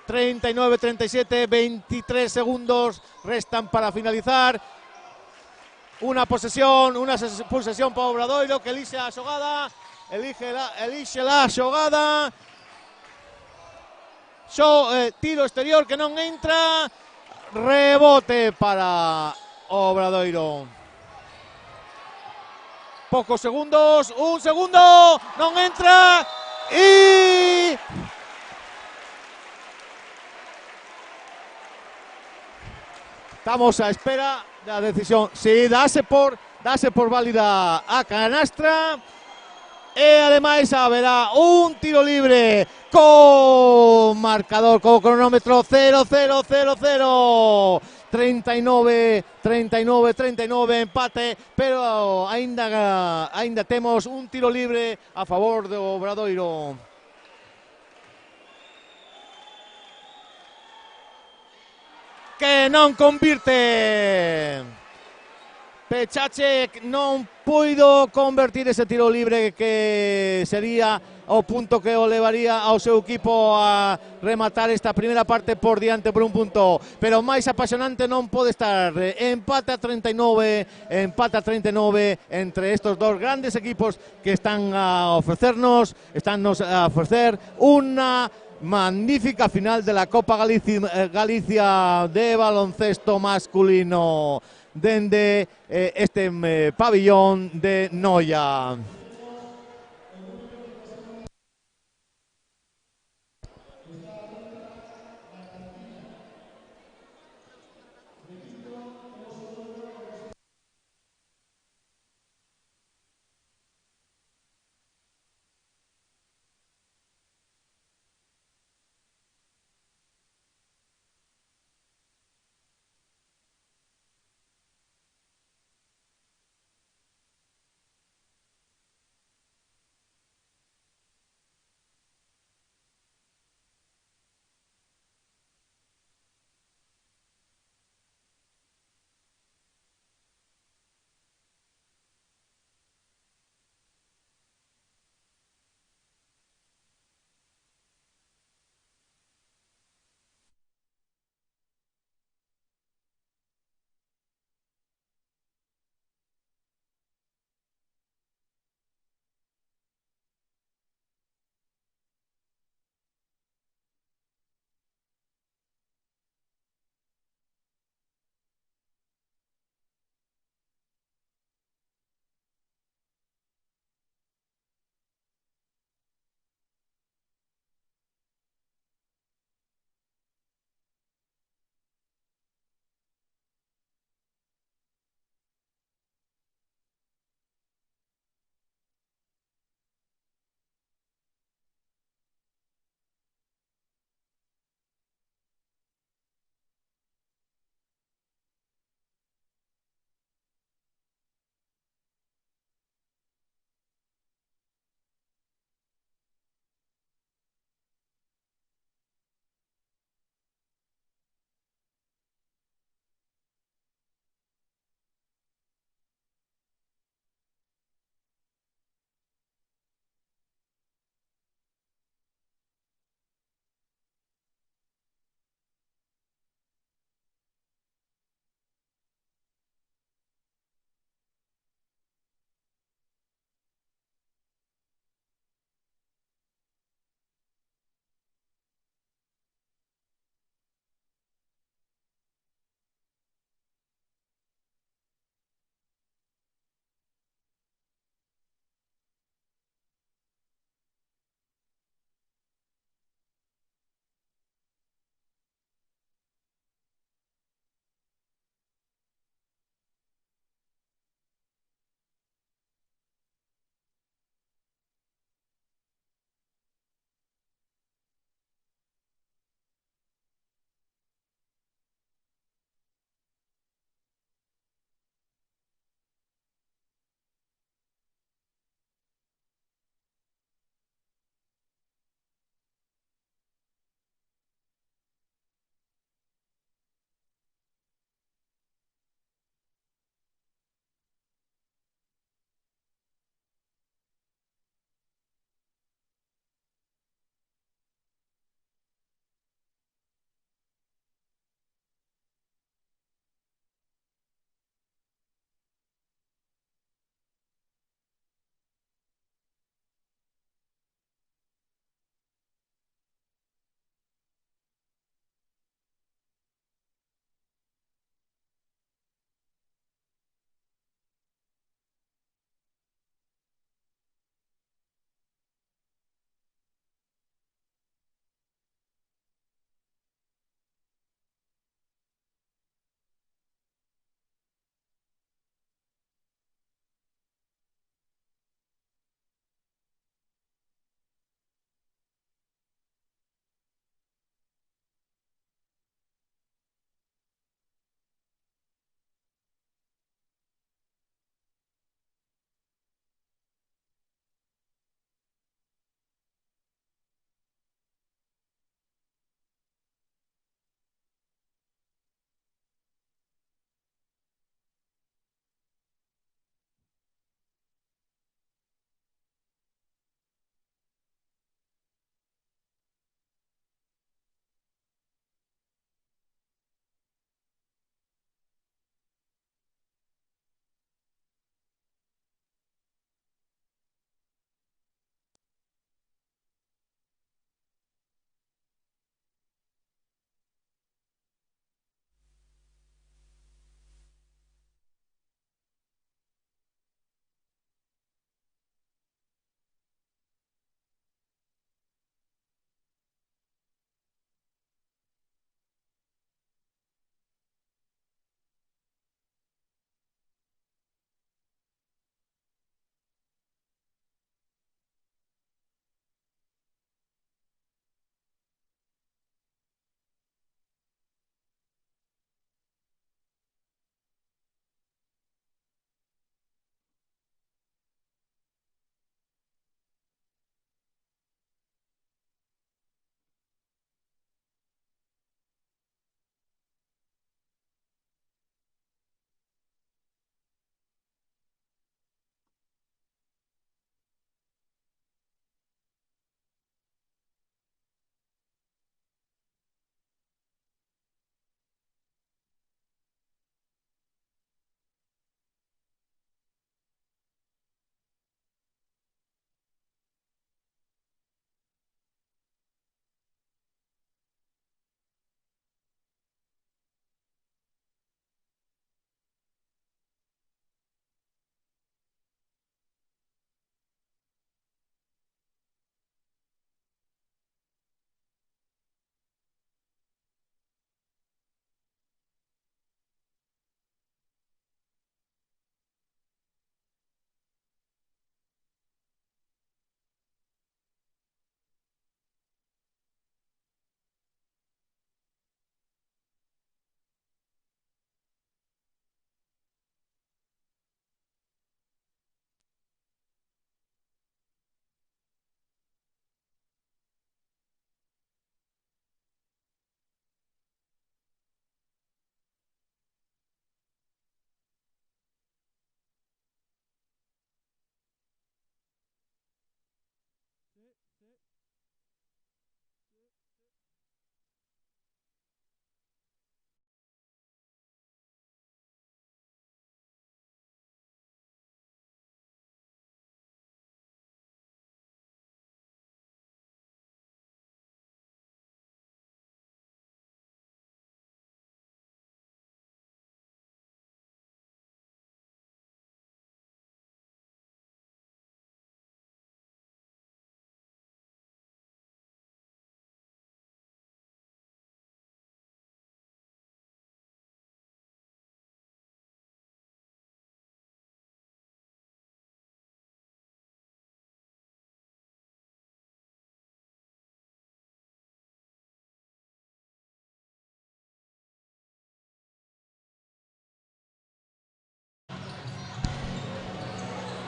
39-37, 23 segundos restan para finalizar. Una posesión para Obradoiro, que elige la xogada. Elige la xogada. Tiro exterior que non entra. Rebote para Obradoiro. Pocos segundos, un segundo, non entra e estamos a espera da decisión. Si dase por válida a canastra e ademais haberá un tiro libre co marcador, co cronómetro 0-0-0-0. 39-39, empate, pero aínda temos un tiro libre a favor do Obradoiro. Que non convirte. Pechacek non puido convertir ese tiro libre que sería o punto que o levaría ao seu equipo a rematar esta primeira parte por diante por un punto, pero máis apasionante non pode estar. Empate a 39 entre estos dos grandes equipos que están a ofrecernos, a ofrecer una magnífica final de la Copa Galicia de baloncesto masculino dende este pabellón de Noia.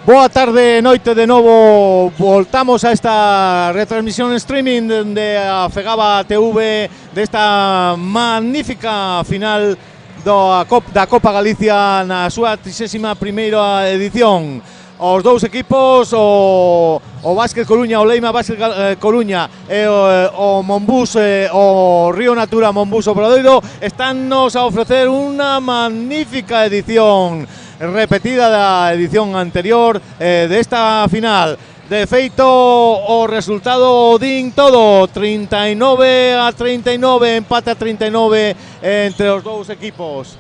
Boa tarde, noite de novo. Voltamos a esta retransmisión en streaming de Afegaba TV desta magnífica final da Copa Galicia na súa 31ª edición. Os dous equipos, o Básquet Coruña, o Leima Básquet Coruña e o Monbús, o Río Natura Monbús Obradoiro, estánnos a ofrecer unha magnífica edición repetida da edición anterior desta final. De feito, o resultado din todo, 39-39, empate a 39 entre os dous equipos.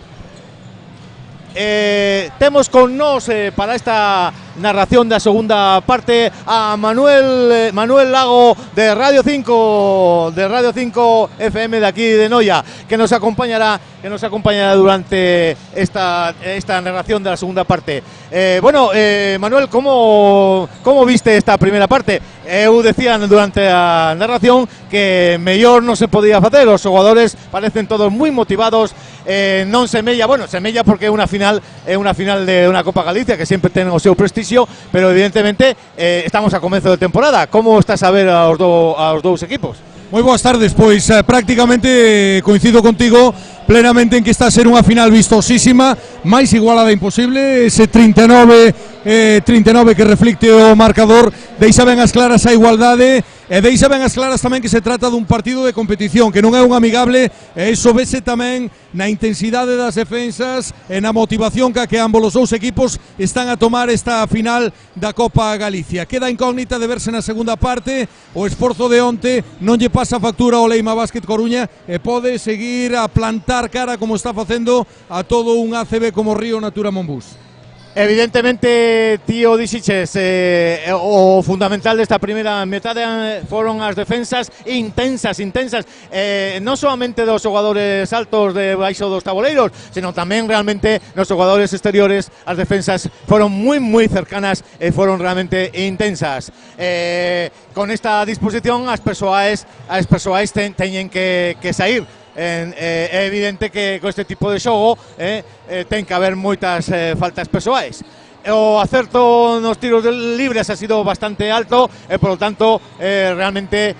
Temos con nós para esta narración da segunda parte a Manuel Lago de Radio 5 FM de aquí de Noia, que nos acompañará durante esta narración da segunda parte. Manuel, como viste esta primeira parte? Eu decía durante a narración que mellor non se podía facer. Os xogadores parecen todos moi motivados, non semella porque é unha final de unha Copa Galicia que sempre ten o seu prestigio, pero evidentemente estamos a comezo de temporada. Como estás a ver aos dous equipos? Moi boas tardes, pois prácticamente coincido contigo plenamente en que está a ser unha final vistosísima, máis igualada imposible. Ese 39 que reflicte o marcador deixa ben as claras a igualdade e deixa ben as claras tamén que se trata dun partido de competición, que non é un amigable, e iso vese tamén na intensidade das defensas e na motivación que ambos os dous equipos están a tomar esta final da Copa Galicia. Queda incógnita de verse na segunda parte. O esforzo de onte non lle pasa factura ao Leima Básquet Coruña e pode seguir a plantar cara como está facendo a todo un ACB como Río Natura Monbús. Evidentemente, tío Disiches, o fundamental desta primeira metade foron as defensas intensas, non solamente dos xogadores altos de baixo dos taboleiros, sino tamén realmente nos xogadores exteriores. As defensas foron moi cercanas e foron realmente intensas. Con esta disposición as persoais teñen que sair. É evidente que con este tipo de xogo ten que haber moitas faltas persoais. O acerto nos tiros libres ha sido bastante alto e, por lo tanto, realmente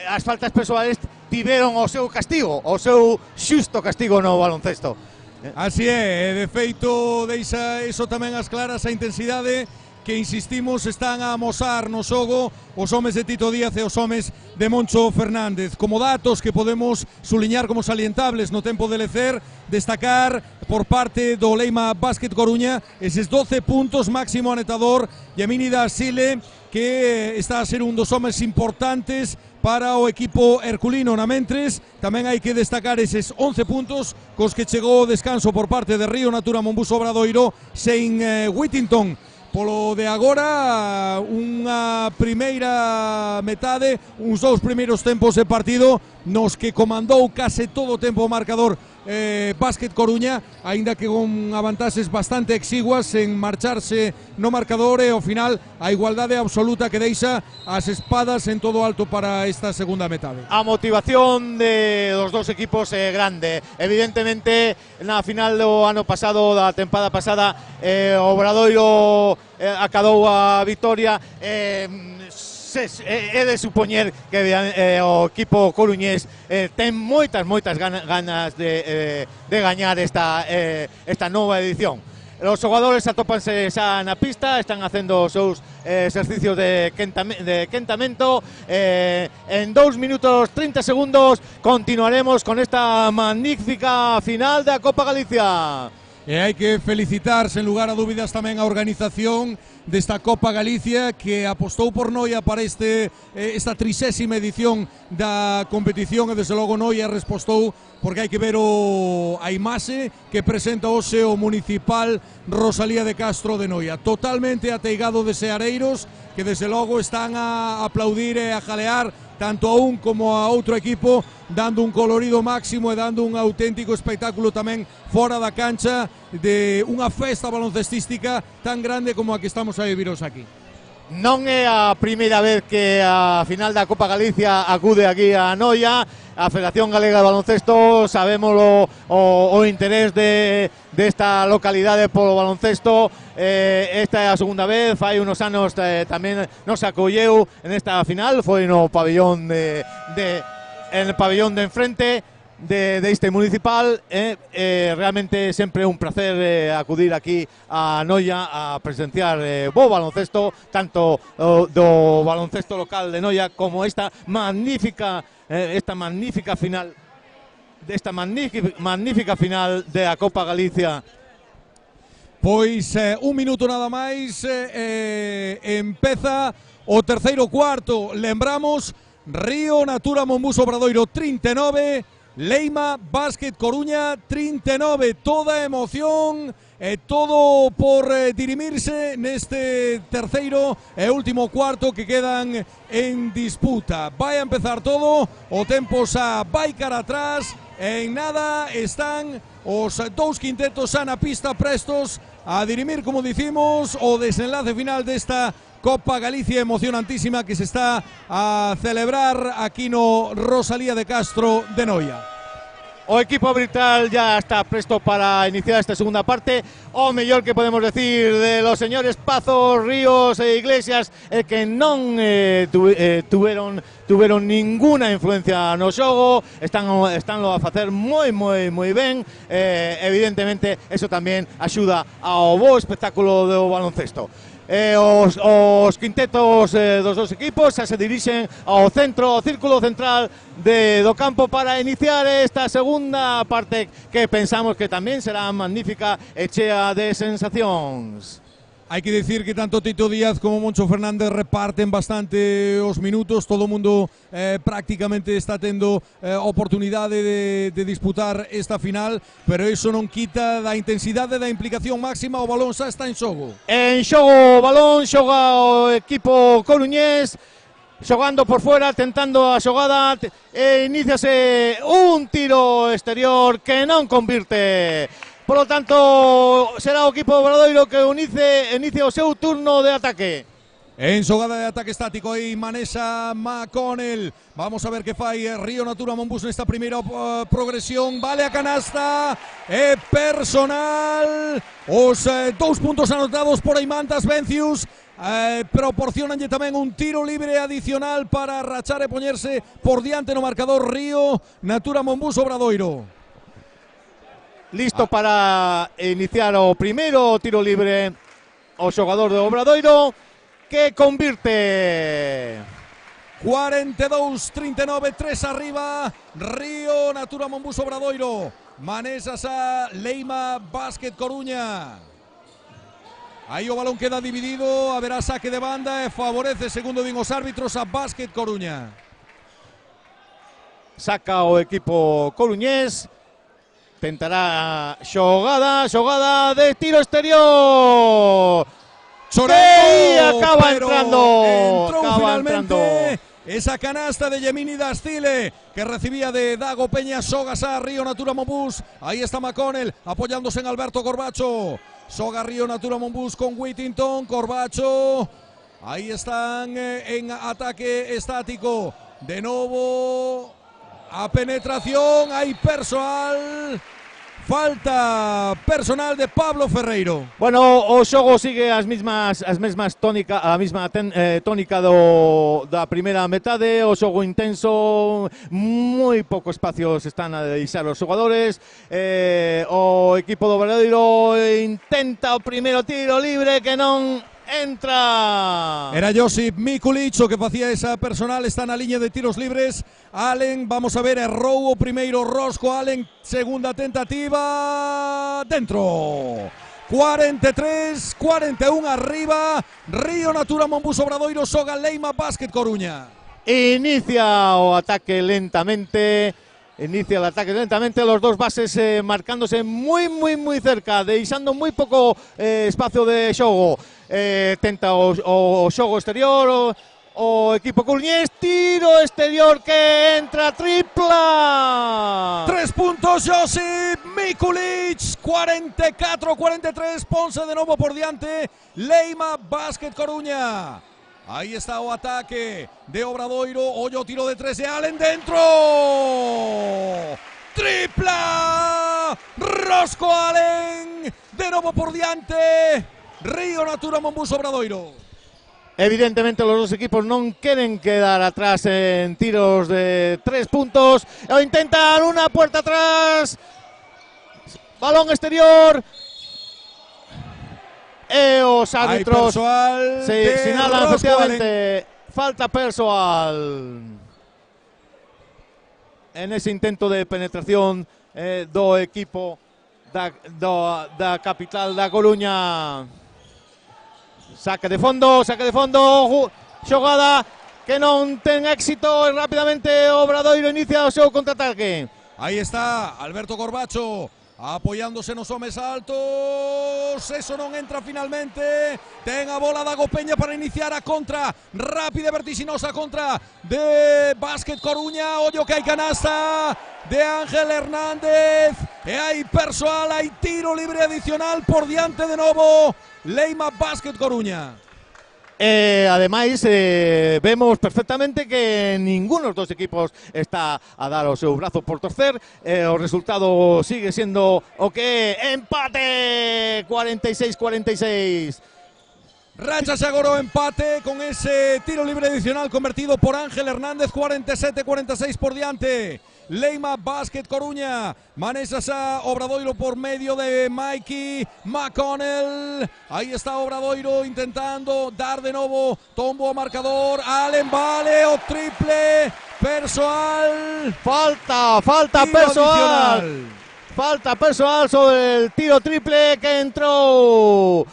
as faltas persoais tiveron o seu castigo, o seu xusto castigo no baloncesto. Así é, de feito deixa iso tamén as claras a intensidade que, insistimos, están a amosar no xogo os homes de Tito Díaz e os homes de Moncho Fernández. Como datos que podemos suliñar como salientables no tempo de lecer, destacar por parte do Leima Básquet Coruña eses 12 puntos máximo anotador Yamini Dasile, que está a ser un dos homes importantes para o equipo herculino. Na mentres, tamén hai que destacar eses 11 puntos cos que chegou o descanso por parte de Río Natura Monbús Obradoiro sen Whittington. Polo de agora, unha primeira metade, uns dous primeiros tempos de partido nos que comandou case todo o tempo o marcador Básquet Coruña, aínda que con avantaxes bastante exiguas en marcharse no marcador, e ao final a igualdade absoluta que deixa as espadas en todo alto para esta segunda metade. A motivación dos dous equipos é grande. Evidentemente, na final do ano pasado, da tempada pasada, o Obradoiro acadou a vitoria. É de supoñer que o equipo coruñés ten moitas ganas de gañar esta nova edición. Os xogadores atópanse xa na pista, están facendo os seus exercicios de quentamento. En 2 minutos 30 segundos continuaremos con esta magnífica final da Copa Galicia. E hai que felicitar, sen lugar a dúbidas, tamén a organización desta Copa Galicia, que apostou por Noia para esta 30ª edición da competición, e desde logo Noia respostou, porque hai que ver a imaxe que presenta hoxe o municipal Rosalía de Castro de Noia, totalmente ateigado de seareiros que desde logo están a aplaudir e a jalear tanto a un como a outro equipo, dando un colorido máximo e dando un auténtico espectáculo tamén fora da cancha, de unha festa baloncestística tan grande como a que estamos a viviros aquí. Non é a primeira vez que a final da Copa Galicia acude aquí a Noia. a Federación Galega de Baloncesto. Sabemos o interés de esta localidade polo baloncesto. Esta é a segunda vez, fai unos anos tamén nos acolleu en esta final, foi no pabellón en el pabellón de enfrente de este municipal. Realmente sempre un placer acudir aquí a Noia a presenciar bo baloncesto, tanto do baloncesto local de Noia como esta magnífica final de a Copa Galicia. Pois un minuto nada máis, empeza o terceiro cuarto. Lembramos, Río Natura Monbus Obradoiro 39, Leima Basket Coruña 39. Toda emoción e todo por dirimirse neste terceiro e último cuarto que quedan en disputa. Vai a empezar todo, o tempo xa vai cara atrás, en nada están os dous quintetos xa na pista prestos a dirimir, como dicimos, o desenlace final desta Copa Galicia emocionantísima que se está a celebrar aquí no Rosalía de Castro de Noia. O equipo arbitral ya está presto para iniciar esta segunda parte. O mellor que podemos decir de los señores Pazos, Ríos e Iglesias é que non tuveron ninguna influencia no xogo. Estánlo a facer moi ben. Evidentemente, eso tamén axuda ao bo espectáculo do baloncesto. Os quintetos dos dos equipos xa se dirixen ao círculo central do campo para iniciar esta segunda parte que pensamos que tamén será magnífica e chea de sensacións. Hai que decir que tanto Tito Díaz como Moncho Fernández reparten bastante os minutos. Todo o mundo prácticamente está tendo oportunidade de disputar esta final, pero iso non quita da intensidade, da implicación máxima. O balón xa está en xogo. En xogo o balón, xoga o equipo coruñés, xogando por fuera, tentando a xogada, e iníciase un tiro exterior que non convirte. Por lo tanto, será o equipo Obradoiro que inicie o seu turno de ataque. En xogada de ataque estático aí Manesa McConnell. Vamos a ver que fai Río Natura Monbus nesta primeira progresión. Vale a canasta, é personal. Os 2 puntos anotados por Aimantas Vencius proporcionanlle tamén un tiro libre adicional para rachar e poñerse por diante no marcador Río Natura Monbus Obradoiro. Listo para iniciar o primeiro tiro libre o xogador de Obradoiro, que convirte. 42-39, 3 arriba, Río Natura Monbus Obradoiro. Manesas a Leima Basket Coruña. Aí o balón queda dividido, haberá saque de banda e favorece, segundo din os árbitros, a Basket Coruña. Saca o equipo coruñés. Tentará xogada de tiro exterior. Chorengo, acaba entrando. Entrou finalmente esa canasta de Yemini Dastile, que recibía de Dago Peña. Sogas a Río Natura Monbus. Ahí está McConnell apoyándose en Alberto Corbacho. Soga Río Natura Monbus con Whittington. Corbacho. Ahí están en ataque estático. De nuevo a penetración, hay personal. Falta personal de Pablo Ferreiro. Bueno, o xogo sigue a mesma tónica da primeira metade. O xogo intenso, moi pouco espacio se están a deixar os xogadores. O equipo do Obradoiro intenta o primeiro tiro libre que non entra. Era Josip Mikulic o que facía esa personal. Está na liña de tiros libres Allen, vamos a ver, errou o primeiro Rosco Allen, segunda tentativa, dentro. 43-41 arriba, Río Natura Monbus Obradoiro, Soga Leima Basket Coruña. Inicia o ataque lentamente. Inicia el ataque lentamente, los dos bases marcándose muy cerca, deixando muy poco espacio de xogo. Tenta o xogo exterior, o equipo coruñés, tiro exterior que entra, tripla. 3 puntos, Josip Mikulic, 44-43, Ponce de nuevo por diante, Leima Basket Coruña. Aí está o ataque de Obradoiro. Ollo, tiro de 3 de Allen dentro. Tripla. Rosco Allen. De novo por diante. Río Natura Monbus Obradoiro. Evidentemente los dos equipos no quieren quedar atrás en tiros de 3 puntos. O intentan una puerta atrás. Balón exterior. Os árbitros señalan efectivamente falta persoal en ese intento de penetración do equipo da capital da Coruña. Saque de fondo, xogada que non ten éxito e rápidamente Obradoiro inicia o seu contraataque. Ahí está Alberto Corbacho apoiándose nos homes altos. Eso non entra finalmente. Ten a bola Dago Peña para iniciar a contra rápida e vertiginosa contra de Básquet Coruña. Ollo que hai canasta de Ángel Hernández e hai persoal, hai tiro libre adicional por diante de novo Leima Básquet Coruña. Ademais, vemos perfectamente que ninguno dos equipos está a dar o seu brazo por torcer. O resultado sigue sendo o que empate 46-46. Rachase agora o empate con ese tiro libre adicional convertido por Ángel Hernández. 47-46 por diante Leima Básquet Coruña. Manexa a Obradoiro por medio de Mikey McConnell. Ahí está Obradoiro intentando dar de novo tombo a marcador. Allen vale o triple persoal. Falta persoal. Adicional. Falta persoal sobre el tiro triple que entrou.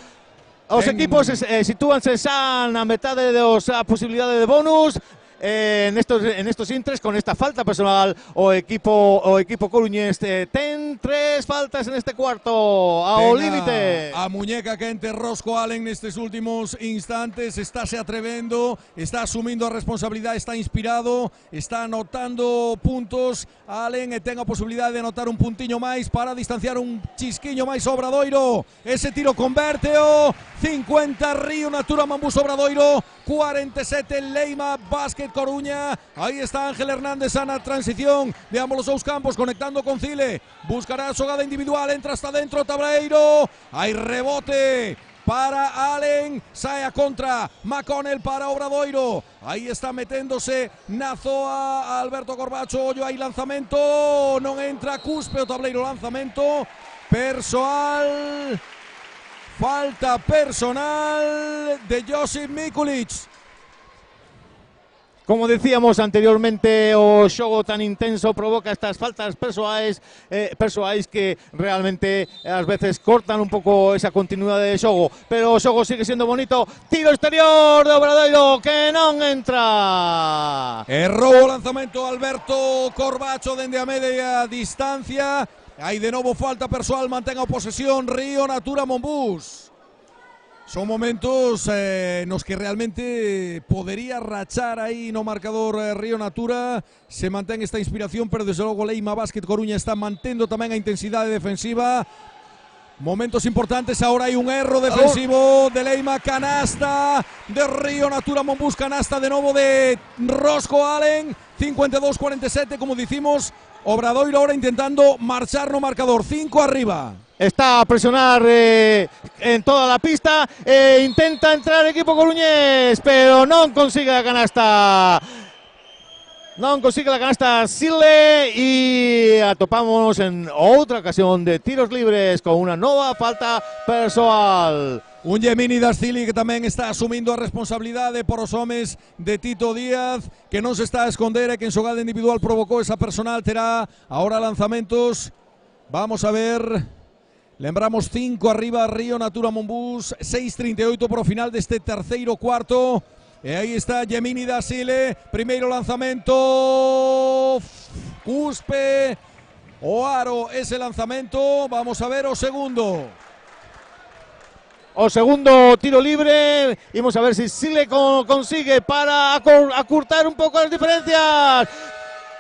Os equipos sitúanse xa na metade das posibilidades de bonus. En estos intres, con esta falta personal, o equipo coruñés ten 3 faltas en este cuarto ao límite. A muñeca quente Rosco Allen nestes últimos instantes estáse atrevendo, está asumindo a responsabilidade, está inspirado, está anotando puntos. Allen ten a posibilidade de anotar un puntiño máis para distanciar un chisquiño máis Obradoiro. Ese tiro convérteo. 50 Río Natura Monbus Obradoiro, 47 Leima Básquet Coruña. Aí está Ángel Hernández na transición de ambos os seus campos, conectando con Cile. Buscará a xogada individual, entra hasta dentro Tableiro. Hai rebote para Allen, sae a contra McConnell para Obradoiro. Aí está meténdose na zoa Alberto Corbacho. Ollo, hai lanzamento, non entra, cuspe o Tableiro, lanzamento persoal. Falta personal de Josip Mikulic. Como decíamos anteriormente, o xogo tan intenso provoca estas faltas persoais que realmente ás veces cortan un pouco esa continuidade de xogo, pero o xogo sigue sendo bonito. Tiro exterior de Obradoiro que non entra. Errou o lanzamento Alberto Corbacho dende a media distancia. Hai de novo falta persoal, mantén a posesión Río Natura Monbus. Son momentos nos que realmente podería rachar aí no marcador Río Natura. Se mantén esta inspiración, pero desde logo Leima Básquet Coruña está mantendo tamén a intensidade defensiva. Momentos importantes, ahora hai un erro defensivo de Leima, canasta de Río Natura Monbus, canasta de novo de Rosco Allen. 52-47, como dicimos. Obradoiro ahora intentando marchar no marcador, 5 arriba. Está a presionar en toda la pista, intenta entrar el equipo coruñés, pero non consigue a canasta. Non consigue la canasta Sile y atopamos en otra ocasión de tiros libres con una nova falta persoal. Un Gemini Dascili que tamén está asumindo a responsabilidade por os homes de Tito Díaz, que non se está a esconder e que en xogada individual provocou esa personal. Terá ahora lanzamentos. Vamos a ver. Lembramos 5 arriba Río Natura Monbus, 6:38 por o final deste terceiro cuarto. E aí está Gemini Dascili, primeiro lanzamento, cuspe o aro ese lanzamento. Vamos a ver o segundo. O segundo tiro libre, vamos a ver si Sile consigue para acurtar un poco las diferencias.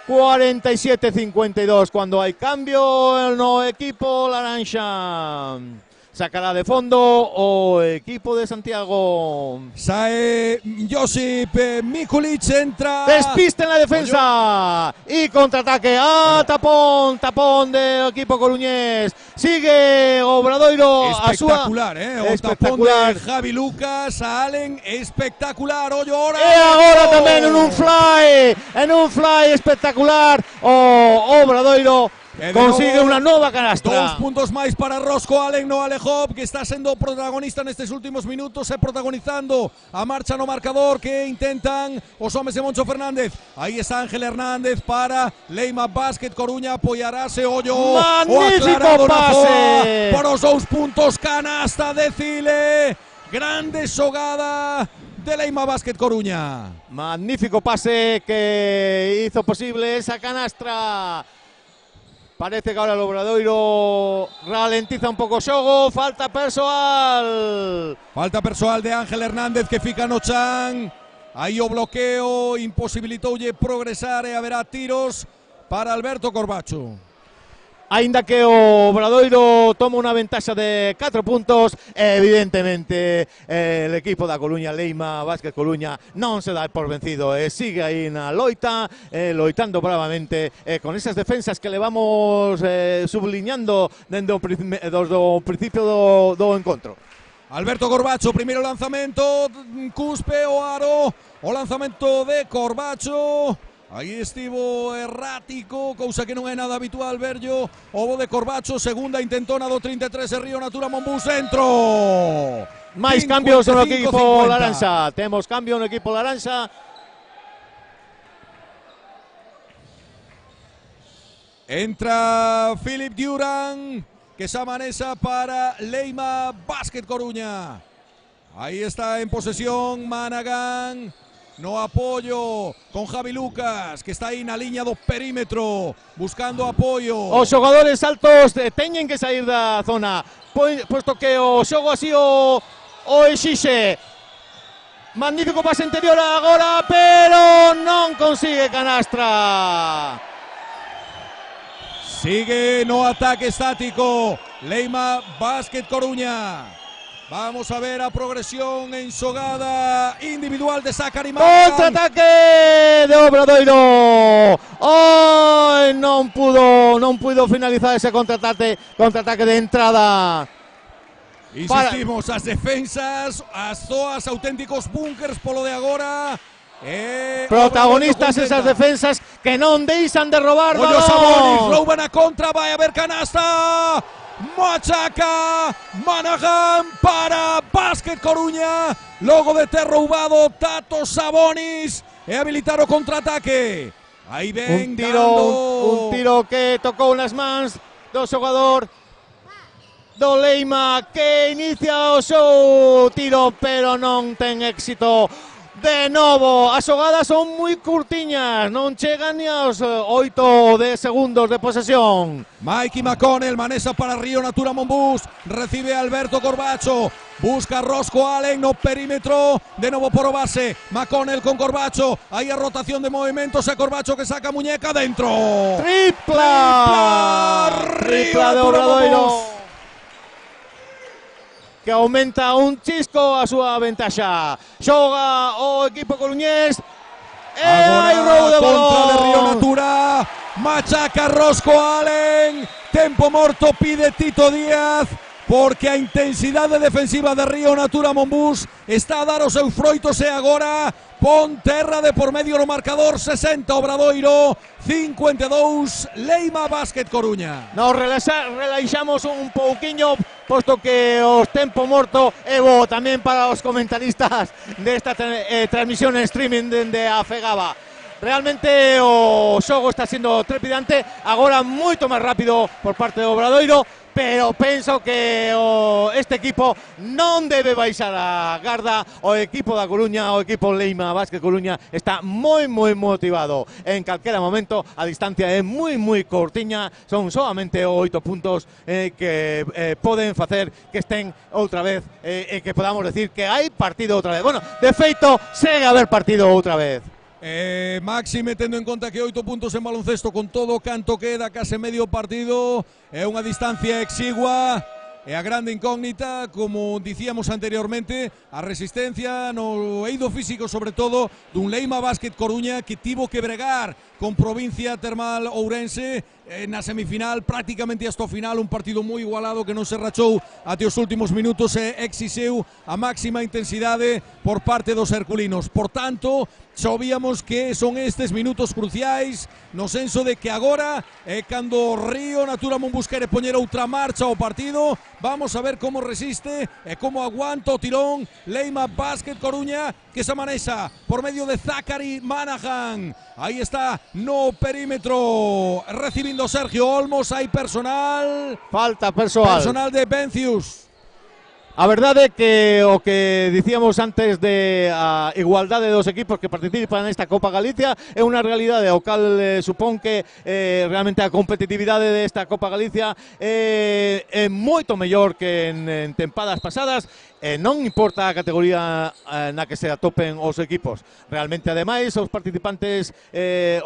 47-52 cuando hay cambio en el equipo laranja. sacará de fondo o equipo de Santiago. Sae Josip Mikulic, entra. Despiste en la defensa y contraataque. Tapón de equipo coruñés. Sigue Obradoiro. Espectacular, espectacular. Tapón de Javi Lucas a Allen, espectacular. Hoyo ahora. Y ahora también en un fly espectacular. Obradoiro consigue unha nova canastra. 2 puntos máis para Rosco Allen no Alejov, que está sendo protagonista nestes últimos minutos e protagonizando a marcha no marcador que intentan os homes de Moncho Fernández. Aí está Ángel Hernández para Leima Basket Coruña, apoiarase Ollo. Magnífico pase para os 2 puntos, canasta de Cile. Grande xogada de Leima Basket Coruña. Magnífico pase que hizo posible esa canastra. Parece que ahora el Obradoiro ralentiza un pouco o xogo. Falta persoal de Ángel Hernández que fica no chan. Aí o bloqueo imposibilitoulle progresar e haberá tiros para Alberto Corbacho. Ainda que o Obradoiro toma unha ventaxa de 4 puntos, evidentemente el equipo da Coruña, Leima Basket Coruña, non se dá por vencido, sigue aí na loita, loitando bravamente con esas defensas que le vamos subliñando dende o principio do encontro. Alberto Corbacho, primeiro lanzamento, cuspe o aro, o lanzamento de Corbacho. Aí estivo errático, cousa que non é nada habitual verlo. O de Corbacho, segunda intentona do 33 e Río Natura Monbús, centro. Máis cambios no equipo laranxa. Temos cambio no equipo laranxa. Entra Philip Duran, que se amanesa para Leima Basket Coruña. Aí está en posesión Managan. No apoio con Javi Lucas, que está aí na liña do perímetro, buscando apoio. Os xogadores altos teñen que sair da zona, posto que o xogo así o exixe. Magnífico pase interior agora, pero non consigue canastra. Sigue no ataque estático Leima Basket Coruña. Vamos a ver a progresión en xogada individual de Zachary Managan. Contraataque de Obradoiro. Non pudo finalizar ese contraataque de entrada. Insistimos, as defensas, as zoas, auténticos búnkers polo de agora. Protagonistas esas defensas que non deixan de robar balón. Ollo Sabonis, rouban a contra, vai a haber canasta. Machaca Managan para Basket Coruña, logo de ter roubado Tato Sabonis e habilitar o contraataque. Aí ven un tiro que tocou nas mans do xogador do Leima, que inicia o seu tiro, pero non ten éxito. De novo, as xogadas son moi curtiñas, non chegan ni aos 8 segundos de posesión. Mikey McConnell manesa para Río Natura Monbús, recibe Alberto Corbacho, busca Rosco Allen no perímetro, de novo por o base, McConnell con Corbacho, aí a rotación de movimentos e Corbacho que saca muñeca dentro. Tripla de Obradoiro, que aumenta un chisco a súa ventaxa. Xoga o equipo coruñés. Agora contra de Río Natura, machaca Rosco Allen, tempo morto pide Tito Díaz, porque a intensidade defensiva de Río Natura Monbús está a dar os seus froitos e agora pon terra de por medio no marcador. 60 Obradoiro, 52 Leima Basket Coruña. Nos relaxamos un pouquiño, posto que os tempo morto é bo tamén para os comentaristas desta transmisión en streaming dende a Fegaba. Realmente o xogo está sendo trepidante, agora moito máis rápido por parte do Obradoiro, pero penso que este equipo non debe baixar a garda. O equipo da Coruña, o equipo Leima Basket Coruña está moi motivado. En calquera momento a distancia é moi cortiña, son solamente 8 puntos que poden facer que estén outra vez e que podamos decir que hai partido outra vez. Bueno, de feito, segue a haber partido outra vez. Máxime tendo en conta que 8 puntos en baloncesto con todo o canto queda case medio partido, é unha distancia exigua. e a grande incógnita, como dicíamos anteriormente, a resistencia no eido físico, sobre todo, dun Leima Basket Coruña que tivo que bregar con Provincia Termal Ourense na semifinal, prácticamente hasta o final, un partido moi igualado que non se rachou até os últimos minutos e exixeu a máxima intensidade por parte dos herculinos. Por tanto, sabíamos que son estes minutos cruciais no senso de que agora cando Río Natura Monbus quere poñer outra marcha ao partido, vamos a ver como resiste e como aguanta o tirón Leima Basket Coruña, que se manexa por medio de Zachary Manahan. Aí está no perímetro recibindo Sergio Olmos, hai personal. Falta persoal. Personal de Vencius. A verdade é que o que dicíamos antes de a igualdade dos equipos que participan nesta Copa Galicia é unha realidade, o cal supón que realmente a competitividade desta Copa Galicia é moito mellor que en tempadas pasadas. Non importa a categoría na que se atopen os equipos. Realmente, ademais, os participantes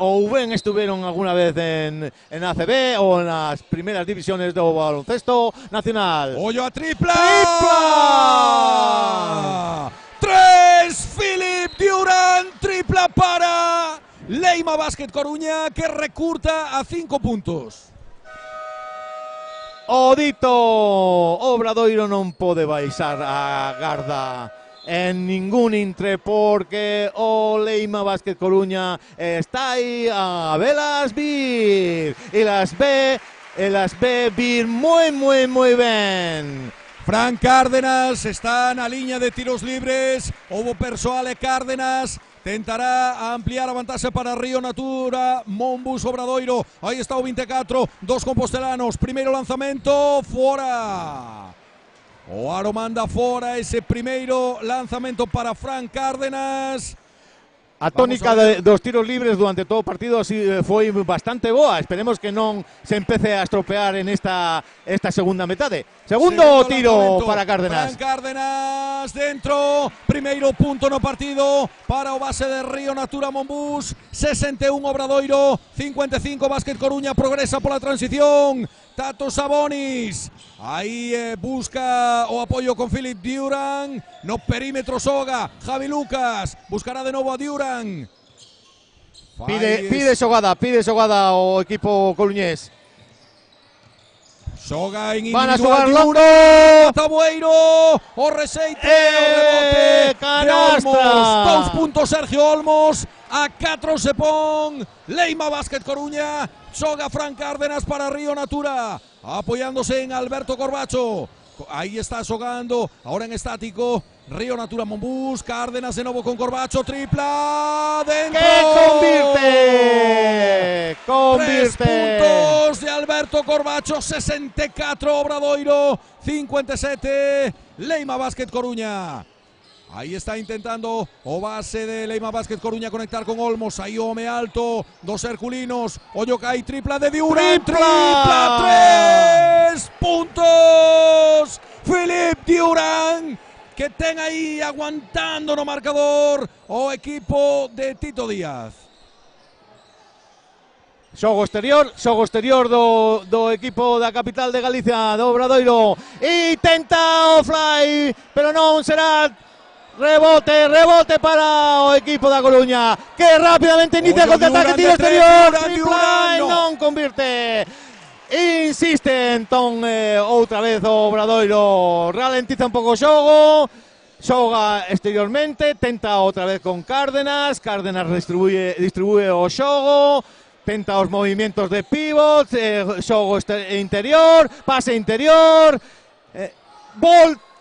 ou ben estuveron alguna vez en ACB ou nas primeiras divisiones do baloncesto nacional. Ollo a tripla! ¡Tripla! 3, Philip Durant, tripla para Leima Basket Coruña, que recurta a 5 puntos. O dito Obradoiro non pode baixar a garda en ningún intre, porque o Leima Basket Coruña está aí a velas vir e las ve vir moi ben. Fran Cárdenas está na liña de tiros libres, houbo persoal e Cárdenas tentará ampliar a vantaxe para Río Natura Monbus Obradoiro. Aí está o 24 dos compostelanos. Primeiro lanzamento, fora. O aro manda fora ese primeiro lanzamento para Fran Cárdenas. A tónica dos tiros libres durante todo o partido así foi bastante boa. Esperemos que non se empece a estropear en esta segunda metade. Segundo tiro para Cárdenas. Fran Cárdenas dentro. Primeiro punto no partido para o base de Río Natura Monbus. 61 Obradoiro, 55 Basket Coruña. Progresa pola transición Tato Sabonis. Aí busca o apoio con Philip Durant. No perímetro Soga, Javi Lucas. Buscará de novo a Durant. Pide xogada o equipo coruñés. Soga en van a individual, xogar Tabueiro, o reseite, o rebote, canastra. 2 puntos Sergio Olmos, a 4 se pon Leima Basket Coruña, xoga Fran Cárdenas para Río Natura, apoyándose en Alberto Corbacho. Ahí está xogando, ahora en estático, Río Natura Monbus, Cárdenas de novo con Corbacho, tripla, dentro. ¡Que convirte! 3 puntos de Alberto Corbacho, 64 Obradoiro, 57 Leima Basket Coruña. Ahí está intentando o base de Leima Basket Coruña conectar con Olmos. Aí home alto dos herculinos. Ollo cae, tripla de Durant. Tripla, 3 puntos. Philip Durant, que ten aí aguantando no marcador o equipo de Tito Díaz. Xogo exterior do equipo da capital de Galicia, do Obradoiro. E tenta o fly, pero non será. Rebote para o equipo da Coruña, que rápidamente inicia contraataque, tiro exterior, tripla, non convirte. Insiste entón outra vez o Obradoiro, ralentiza un pouco o xogo, xoga exteriormente, tenta outra vez con Cárdenas distribúe o xogo, tenta os movimentos de pivot, xogo interior, pase interior,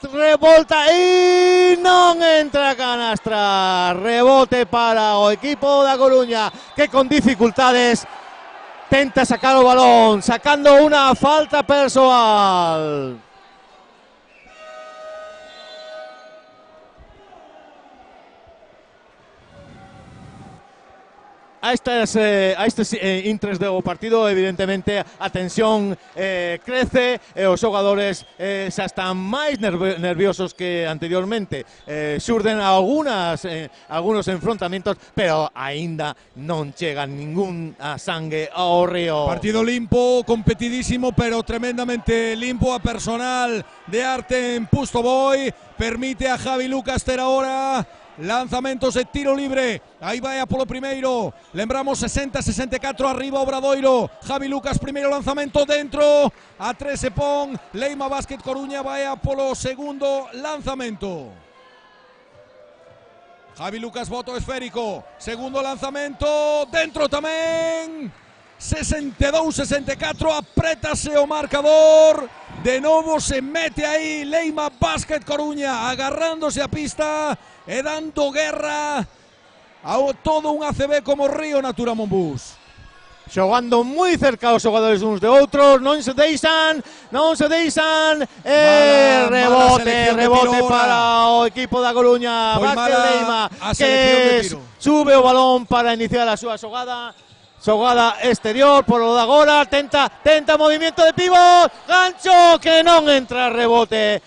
revolta e non entra a canastra. Rebote para o equipo da Coruña, que con dificultades tenta sacar o balón, sacando unha falta persoal. a estes intres do partido, evidentemente a tensión crece e os xogadores xa están máis nerviosos que anteriormente. Xurden algunos enfrontamentos, pero aínda non chega ningún sangue ao río. Partido limpo, competidísimo, pero tremendamente limpo. A personal de arte en Pustoboy permite a Javi Lucas ter ahora lanzamentos de tiro libre. Aí vai a polo primeiro. Lembramos 60-64 arriba Obradoiro. Javi Lucas primeiro lanzamento dentro. A 3 se pon Leima Basket Coruña, vai a polo segundo lanzamento. Javi Lucas voto esférico. Segundo lanzamento dentro tamén. 62-64, aprétase o marcador. De novo se mete aí Leima Basket Coruña, agarrándose a pista e dando guerra a todo un ACB como Río Natura Monbús. Xogando moi cerca os xogadores uns de outros, non se deixan, rebote para o equipo da Coruña. Basket Leima, que sube o balón para iniciar a súa xogada exterior por lo de agora, tenta movimiento de pivot, gancho que non entra, rebote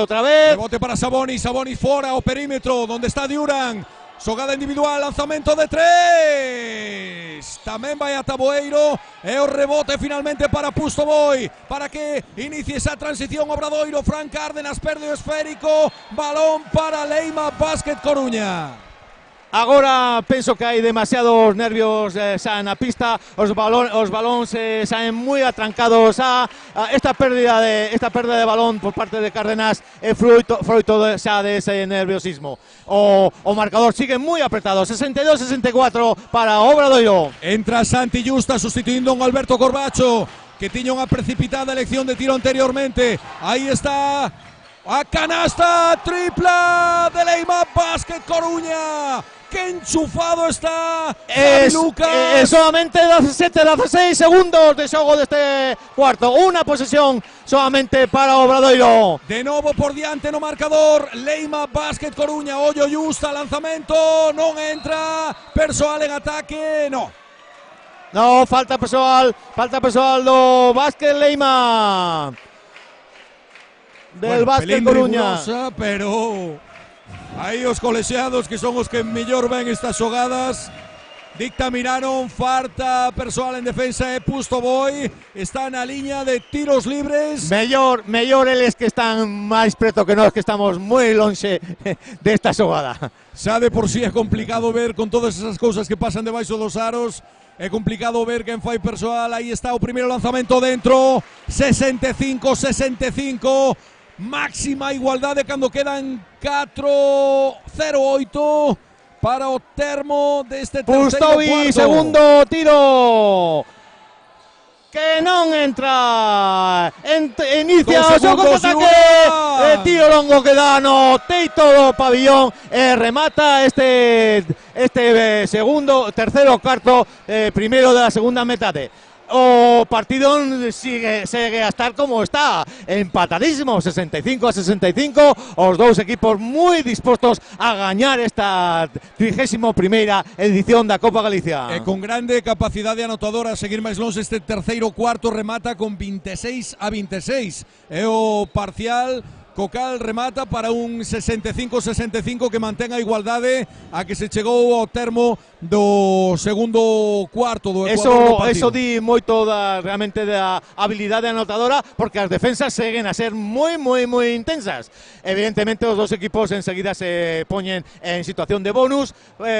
outra vez. Rebote para Sabonis fora o perímetro, donde está Diuran. Xogada individual, lanzamento de 3. Tamén vai a Taboeiro e o rebote finalmente para Pustoboy, para que inicie esa transición Obradoiro. Fran Cárdenas perde o esférico, balón para Leima Basket Coruña. Agora penso que hai demasiados nervios xa na pista, os balóns saen moi atrancados a esta pérdida de balón por parte de Cárdenas é fruito xa dese nerviosismo. O marcador sigue moi apretado, 62-64 para Obradoiro. Entra Santi Justa sustituindo a Alberto Corbacho, que tiña unha precipitada elección de tiro anteriormente. Aí está a canasta tripla de Leima Basket Coruña. ¡Qué enchufado está Javi Lucas! Solamente 16 segundos de xogo deste cuarto. Una posesión solamente para Obradoiro. De novo por diante no marcador Leima Basket Coruña. Ollo Justa, lanzamento, non entra. Persoal en ataque, no, falta persoal do Basket Leima. Del Basket Coruña. Pero aí os colexiados, que son os que mellor ven estas xogadas, dictaminaron falta persoal en defensa e Pustoboy está na liña de tiros libres. Mellor eles que están máis preto que nós, que estamos moi lonxe desta xogada. Xa de por si é complicado ver con todas esas cousas que pasan debaixo dos aros. É complicado ver quen fai persoal. Aí está o primeiro lanzamento dentro. 65-65. Máxima igualdade cando quedan 4:08 para o termo deste terceiro cuarto. Segundo tiro que non entra. Inicia o seu contraataque. Tiro longo que dá no teito do pabillón e remata este terceiro cuarto, primeiro da segunda metade. O partido segue a estar como está, empatadísimo, 65-65, os dous equipos moi dispostos a gañar esta 31ª edición da Copa Galicia. E con grande capacidade anotadora a seguir máis longe. Este terceiro cuarto remata con 26-26. É o parcial. Cocal remata para un 65-65 que mantén a igualdade a que se chegou ao termo do segundo cuarto do Ecuador do partido. Eso di moito realmente da habilidade anotadora, porque as defensas seguen a ser moi intensas. Evidentemente os dos equipos enseguida se poñen en situación de bonus,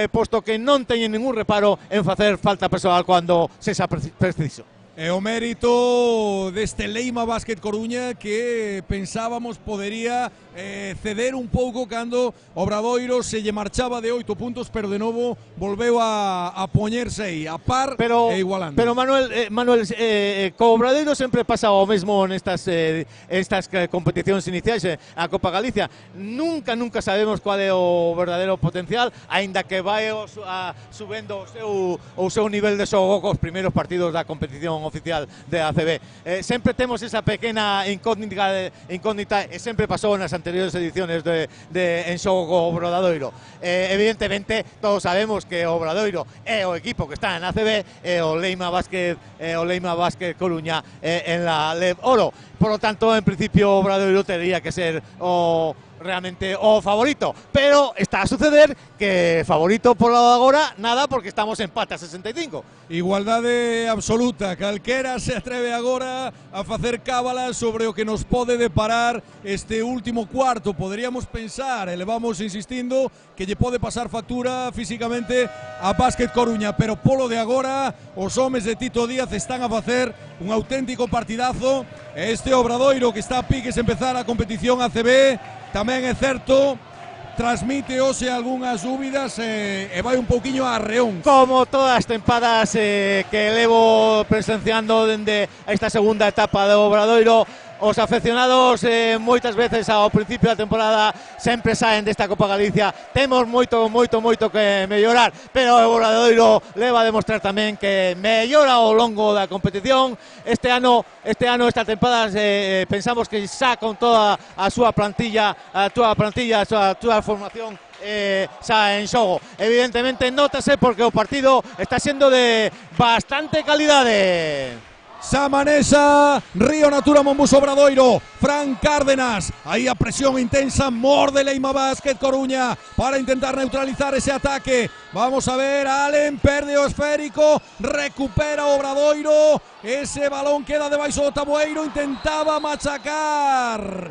posto que non teñen ningún reparo en facer falta persoal cando se xa preciso. E o mérito deste Leima Basket Coruña, que pensábamos podería ceder un pouco cando Obradoiro se lle marchaba de 8 puntos, pero de novo volveu a poñerse aí a par e igualando. Pero Manuel, co Obradoiro sempre pasa o mesmo nestas competicións iniciais, a Copa Galicia. Nunca sabemos cual é o verdadeiro potencial, aínda que vai subendo o seu nivel de xogo cos primeiros partidos da competición oficial de ACB. Sempre temos esa pequena incógnita e sempre pasou nas anteriores ediciones en xogo co Obradoiro. Evidentemente, todos sabemos que o Obradoiro é o equipo que está en ACB e o Leima Basket Coruña en la LEB Oro. Por lo tanto, en principio, o Obradoiro tendría que ser realmente o favorito, pero está a suceder que favorito por lado de agora nada, porque estamos en empate a 65. Igualdade absoluta, calquera se atreve agora a facer cábalas sobre o que nos pode deparar este último cuarto. Poderíamos pensar, e levamos insistindo, que lle pode pasar factura físicamente a Basket Coruña, pero polo de agora os homes de Tito Díaz están a facer un auténtico partidazo. Este Obradoiro que está a piques empezar a competición ACB tamén é certo, transmite hoxe algunhas dúbidas e vai un pouquiño a reón. Como todas as tempadas que levo presenciando dende esta segunda etapa do Obradoiro, os afeccionados moitas veces ao principio da temporada sempre saen desta Copa Galicia. Temos moito que mellorar, pero o Obradoiro leva a demostrar tamén que mellora ao longo da competición. Este ano, esta tempada, pensamos que xa con toda a súa plantilla, a túa formación xa en xogo. Evidentemente notase porque o partido está sendo de bastante calidade. Samanesa, Río Natura Monbus Obradoiro, Fran Cárdenas, aí a presión intensa, morde Leima Basket Coruña para intentar neutralizar ese ataque. Vamos a ver, Allen perde o esférico, recupera Obradoiro, ese balón queda debaixo do tabueiro, intentaba machacar.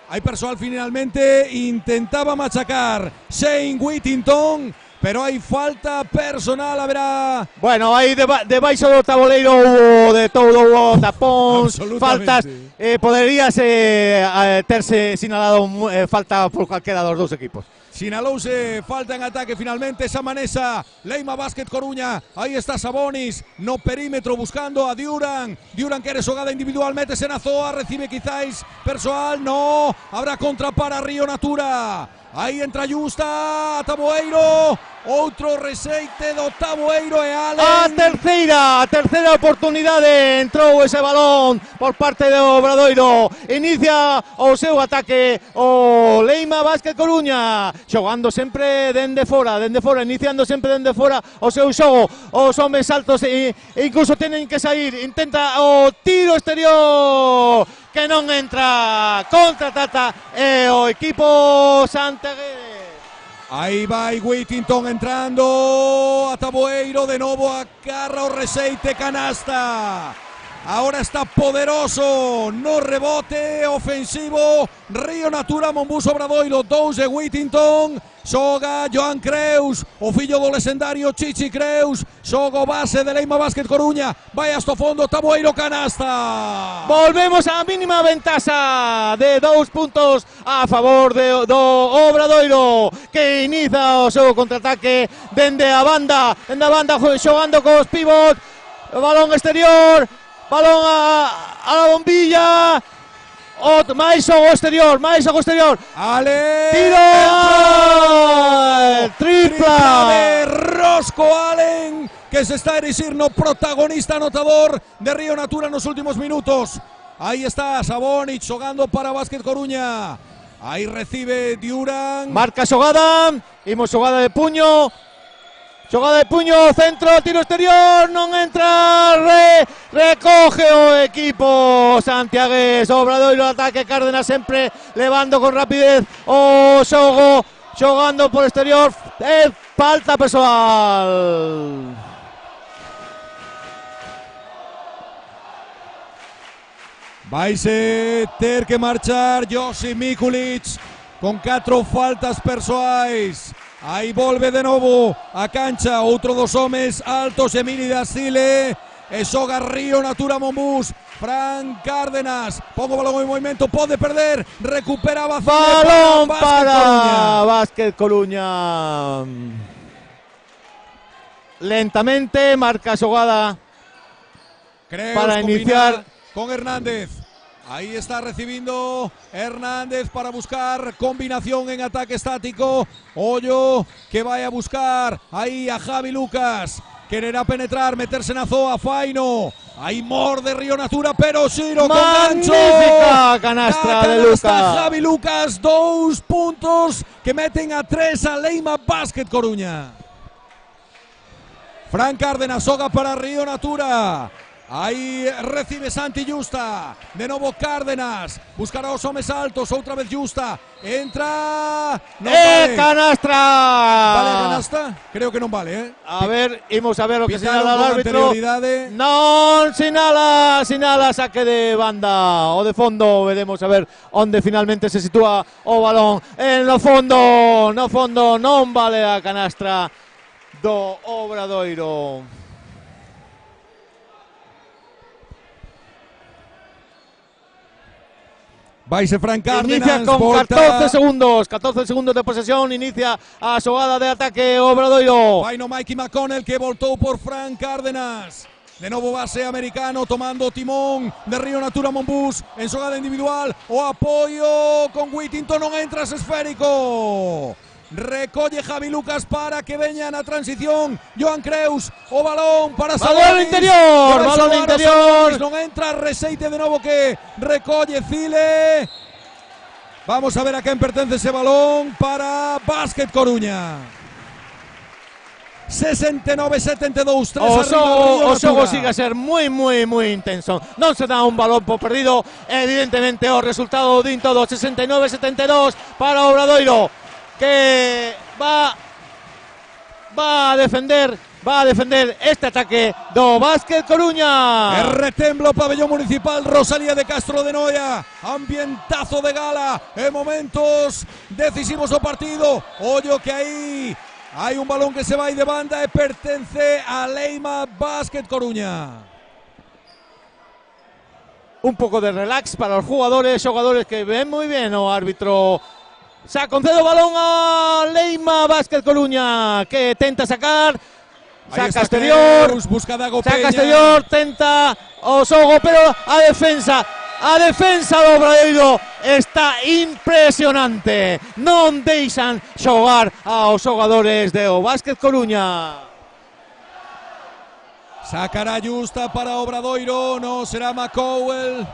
Hai persoal finalmente, intentaba machacar Shane Whittington, pero hai falta personal, haberá... Bueno, aí debaixo do tabuleiro hubo de todo, hubo tapóns, faltas, poderías terse sinalado falta por calquera dos dous equipos. Sinalouse falta en ataque finalmente Samanesa, Leima Basket Coruña, aí está Sabonis no perímetro buscando a Duran. Duran quere xogada individual, métese na zoa, recibe quizáis persoal, no, habrá contra para Río Natura. Aí entra Justa, Taboeiro, outro reseite do Taboeiro e Allen. A terceira oportunidade, entrou ese balón por parte do Obradoiro. Inicia o seu ataque o Leima Basket Coruña, xogando sempre dende fora, iniciando sempre dende fora o seu xogo. Os homes altos e incluso tenen que sair, intenta o tiro exterior, que non entra, contratata o equipo santiagués. Aí vai Whittington entrando a Taboeiro, de novo agarra o reseite, canasta. Ahora está poderoso no rebote ofensivo Río Natura Monbus Obradoiro, 2 de Whittington. Xoga Joan Creus, o fillo do legendario Chichi Creus. Xoga o base de Leima Basket Coruña, vai hasta o fondo, Taboeiro, canasta. Volvemos á mínima ventaxa de 2 puntos a favor do Obradoiro, que inicia o seu contraataque dende a banda xogando cos pivot, balón exterior, balón a la bombilla, máis xogo exterior, Ale, tiro, tripla de Rosco Allen, que se está a erixir no protagonista anotador de Río Natura nos últimos minutos. Aí está Sabonis xogando para Basket Coruña, aí recibe Duran, marca xogada, imos xogada de puño, centro, tiro exterior, non entra, recoge o equipo santiagués. Obradoiro ataque, Cárdenas sempre levando con rapidez o xogo, xogando por exterior, falta persoal. Vaise ter que marchar Josi Mikulic con 4 faltas persoais. Aí volve de novo a cancha outro dos homes altos, Emili da Sile, e xoga Río Natura Monbus. Fran Cárdenas, pongo balón en movimento, pode perder, recupera Basile, balón para Basket Coruña. Lentamente marca xogada para iniciar con Hernández. Ahí está recibiendo Hernández para buscar combinación en ataque estático. Hoyo que vaya a buscar ahí a Javi Lucas, quererá penetrar, meterse na zoa, Faino. Aí morde Río Natura, pero Xiro con gancho. Magnífica canastra de Lucas. Javi Lucas, 2 puntos que meten a 3 a Leima Basket Coruña. Fran Cárdenas, soga para Río Natura. Aí recibe Santi Justa. De novo Cárdenas. Buscará os homes altos. Outra vez Justa. Entra. Non vale. Canastra. Vale a canasta? Creo que non vale, A ver, imos a ver o que Pitaron sinala o con árbitro. anterioridade. Non sinala saque de banda o de fondo. Veremos a ver onde finalmente se sitúa o balón. En no fondo non vale a canastra do Obradoiro. Vaise Fran Cárdenas. Inicia con volta. 14 segundos de posesión. Inicia a xogada de ataque Obradoiro. Vaino Mikey McConnell que voltou por Fran Cárdenas. De novo base americano tomando timón de Río Natura Monbus en xogada individual. O apoio con Whittington, non entra, es esférico. Recolle Javi Lucas para que veña na transición Joan Creus, o balón para Sabonis. Balón interior. Non entra, reseite de novo que recolle Cile. Vamos a ver a quen pertence ese balón para Basket Coruña. 69-72, 3 O xogo sigue a ser moi intenso. Non se dá un balón por perdido. Evidentemente o resultado din todo. 69-72 para Obradoiro, que va a defender este ataque do Basket Coruña. Retemblo pabellón municipal Rosalía de Castro de Noia. Ambientazo de gala en momentos decisivos do partido. Ollo que aí hai un balón que se vai de banda e pertence a Leima Basket Coruña. Un pouco de relax para os xogadores que ven moi ben o árbitro. Se concede o balón a Leima Basket Coruña, que tenta sacar. Saca exterior, Creus, busca Dago saca Peña. exterior, tenta o xogo, pero a defensa do Obradoiro está impresionante. Non deixan xogar aos xogadores do Basket Coruña. Sacará Justa para Obradoiro, no será McCowell.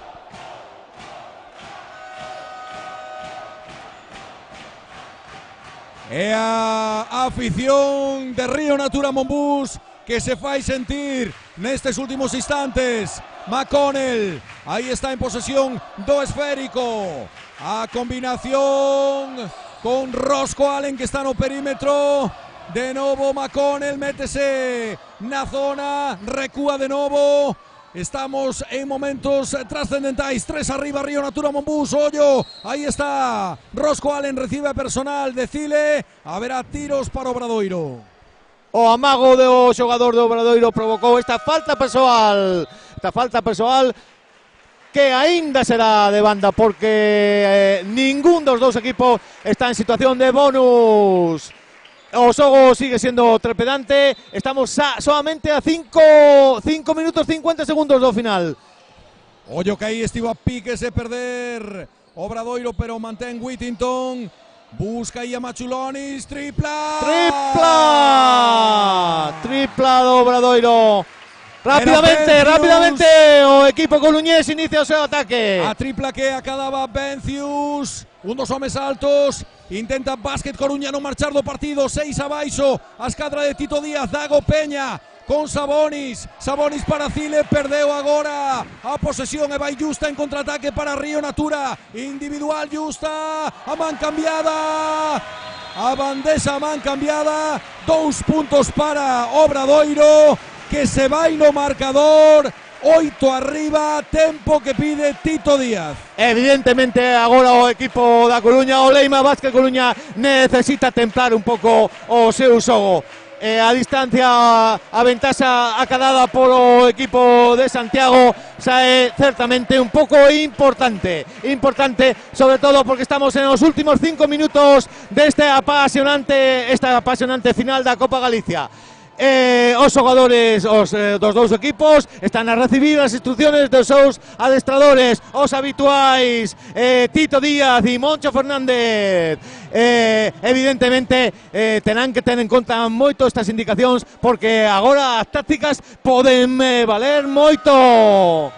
E a afición de Río Natura Monbus que se fai sentir nestes últimos instantes. McConnell, aí está en posesión do esférico. A combinación con Rosco Allen que está no perímetro. De novo McConnell, métese na zona, recúa de novo. Estamos en momentos trascendentais. 3 arriba Río Natura Monbus. Ollo, aí está Rosco Allen, recibe personal de Cile. Haberá tiros para Obradoiro. O amago do xogador do Obradoiro provocou esta falta persoal que aínda será de banda, porque ningún dos dous equipos está en situación de bonus. O xogo sigue sendo trepidante. Estamos solamente a 5 minutos 50 segundos do final. Ollo que aí estivo a piques de perder Obradoiro, pero mantén Whittington. Busca aí a Machulonis. Tripla do Obradoiro. Rápidamente o equipo coruñés inicia o seu ataque. A tripla que acababa Vencius. Un dos homes altos. Intenta Basket Coruña non marchar do partido. 6 abaixo. A escadra de Tito Díaz. Dago Peña con Sabonis. Sabonis para Cile. Perdeu agora a posesión e vai Justa en contraataque para Río Natura. Individual Justa. A man cambiada. A bandeja a man cambiada. 2 puntos para Obradoiro, que se vai no marcador. 8 arriba, tempo que pide Tito Díaz. Evidentemente agora o equipo da Coruña, o Leima Basket Coruña, necesita templar un pouco o seu xogo. A distancia, a ventaxa acadada polo equipo de Santiago sae certamente un pouco importante, sobre todo porque estamos en os últimos 5 minutos esta apasionante final da Copa Galicia. Os xogadores dos dous equipos están a recibir as instrucciones dos seus adestradores, os habituais Tito Díaz e Moncho Fernández. evidentemente terán que ter en conta moito estas indicacións, porque agora as tácticas poden valer moito.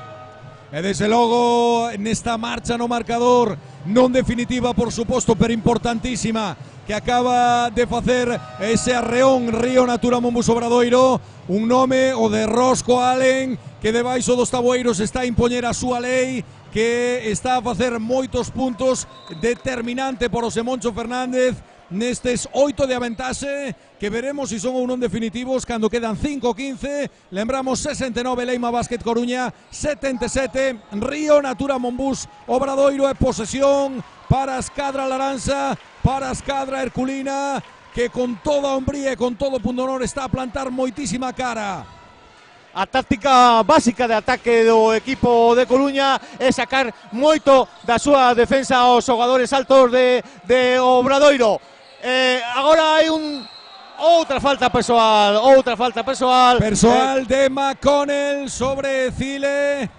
E desde logo nesta marcha no marcador, non definitiva por suposto, pero importantísima, que acaba de facer ese arreón Río Natura Monbus Obradoiro, un nome, o de Rosco Allen, que debaixo dos tabueiros está a impoñer a súa lei, que está a facer moitos puntos, determinante por José Moncho Fernández nestes 8 de aventaxe, que veremos se son ou non definitivos cando quedan 5:15. Lembramos 69 Leima Basket Coruña, 77 Río Natura Monbus Obradoiro, e posesión para a escadra laranxa, para a escadra herculina, que con toda a hombría e con todo pundonor está a plantar moitísima cara. A táctica básica de ataque do equipo de Coruña é sacar moito da súa defensa aos xogadores altos de Obradoiro. Agora hai outra falta persoal, Persoal de McConnell sobre Cile.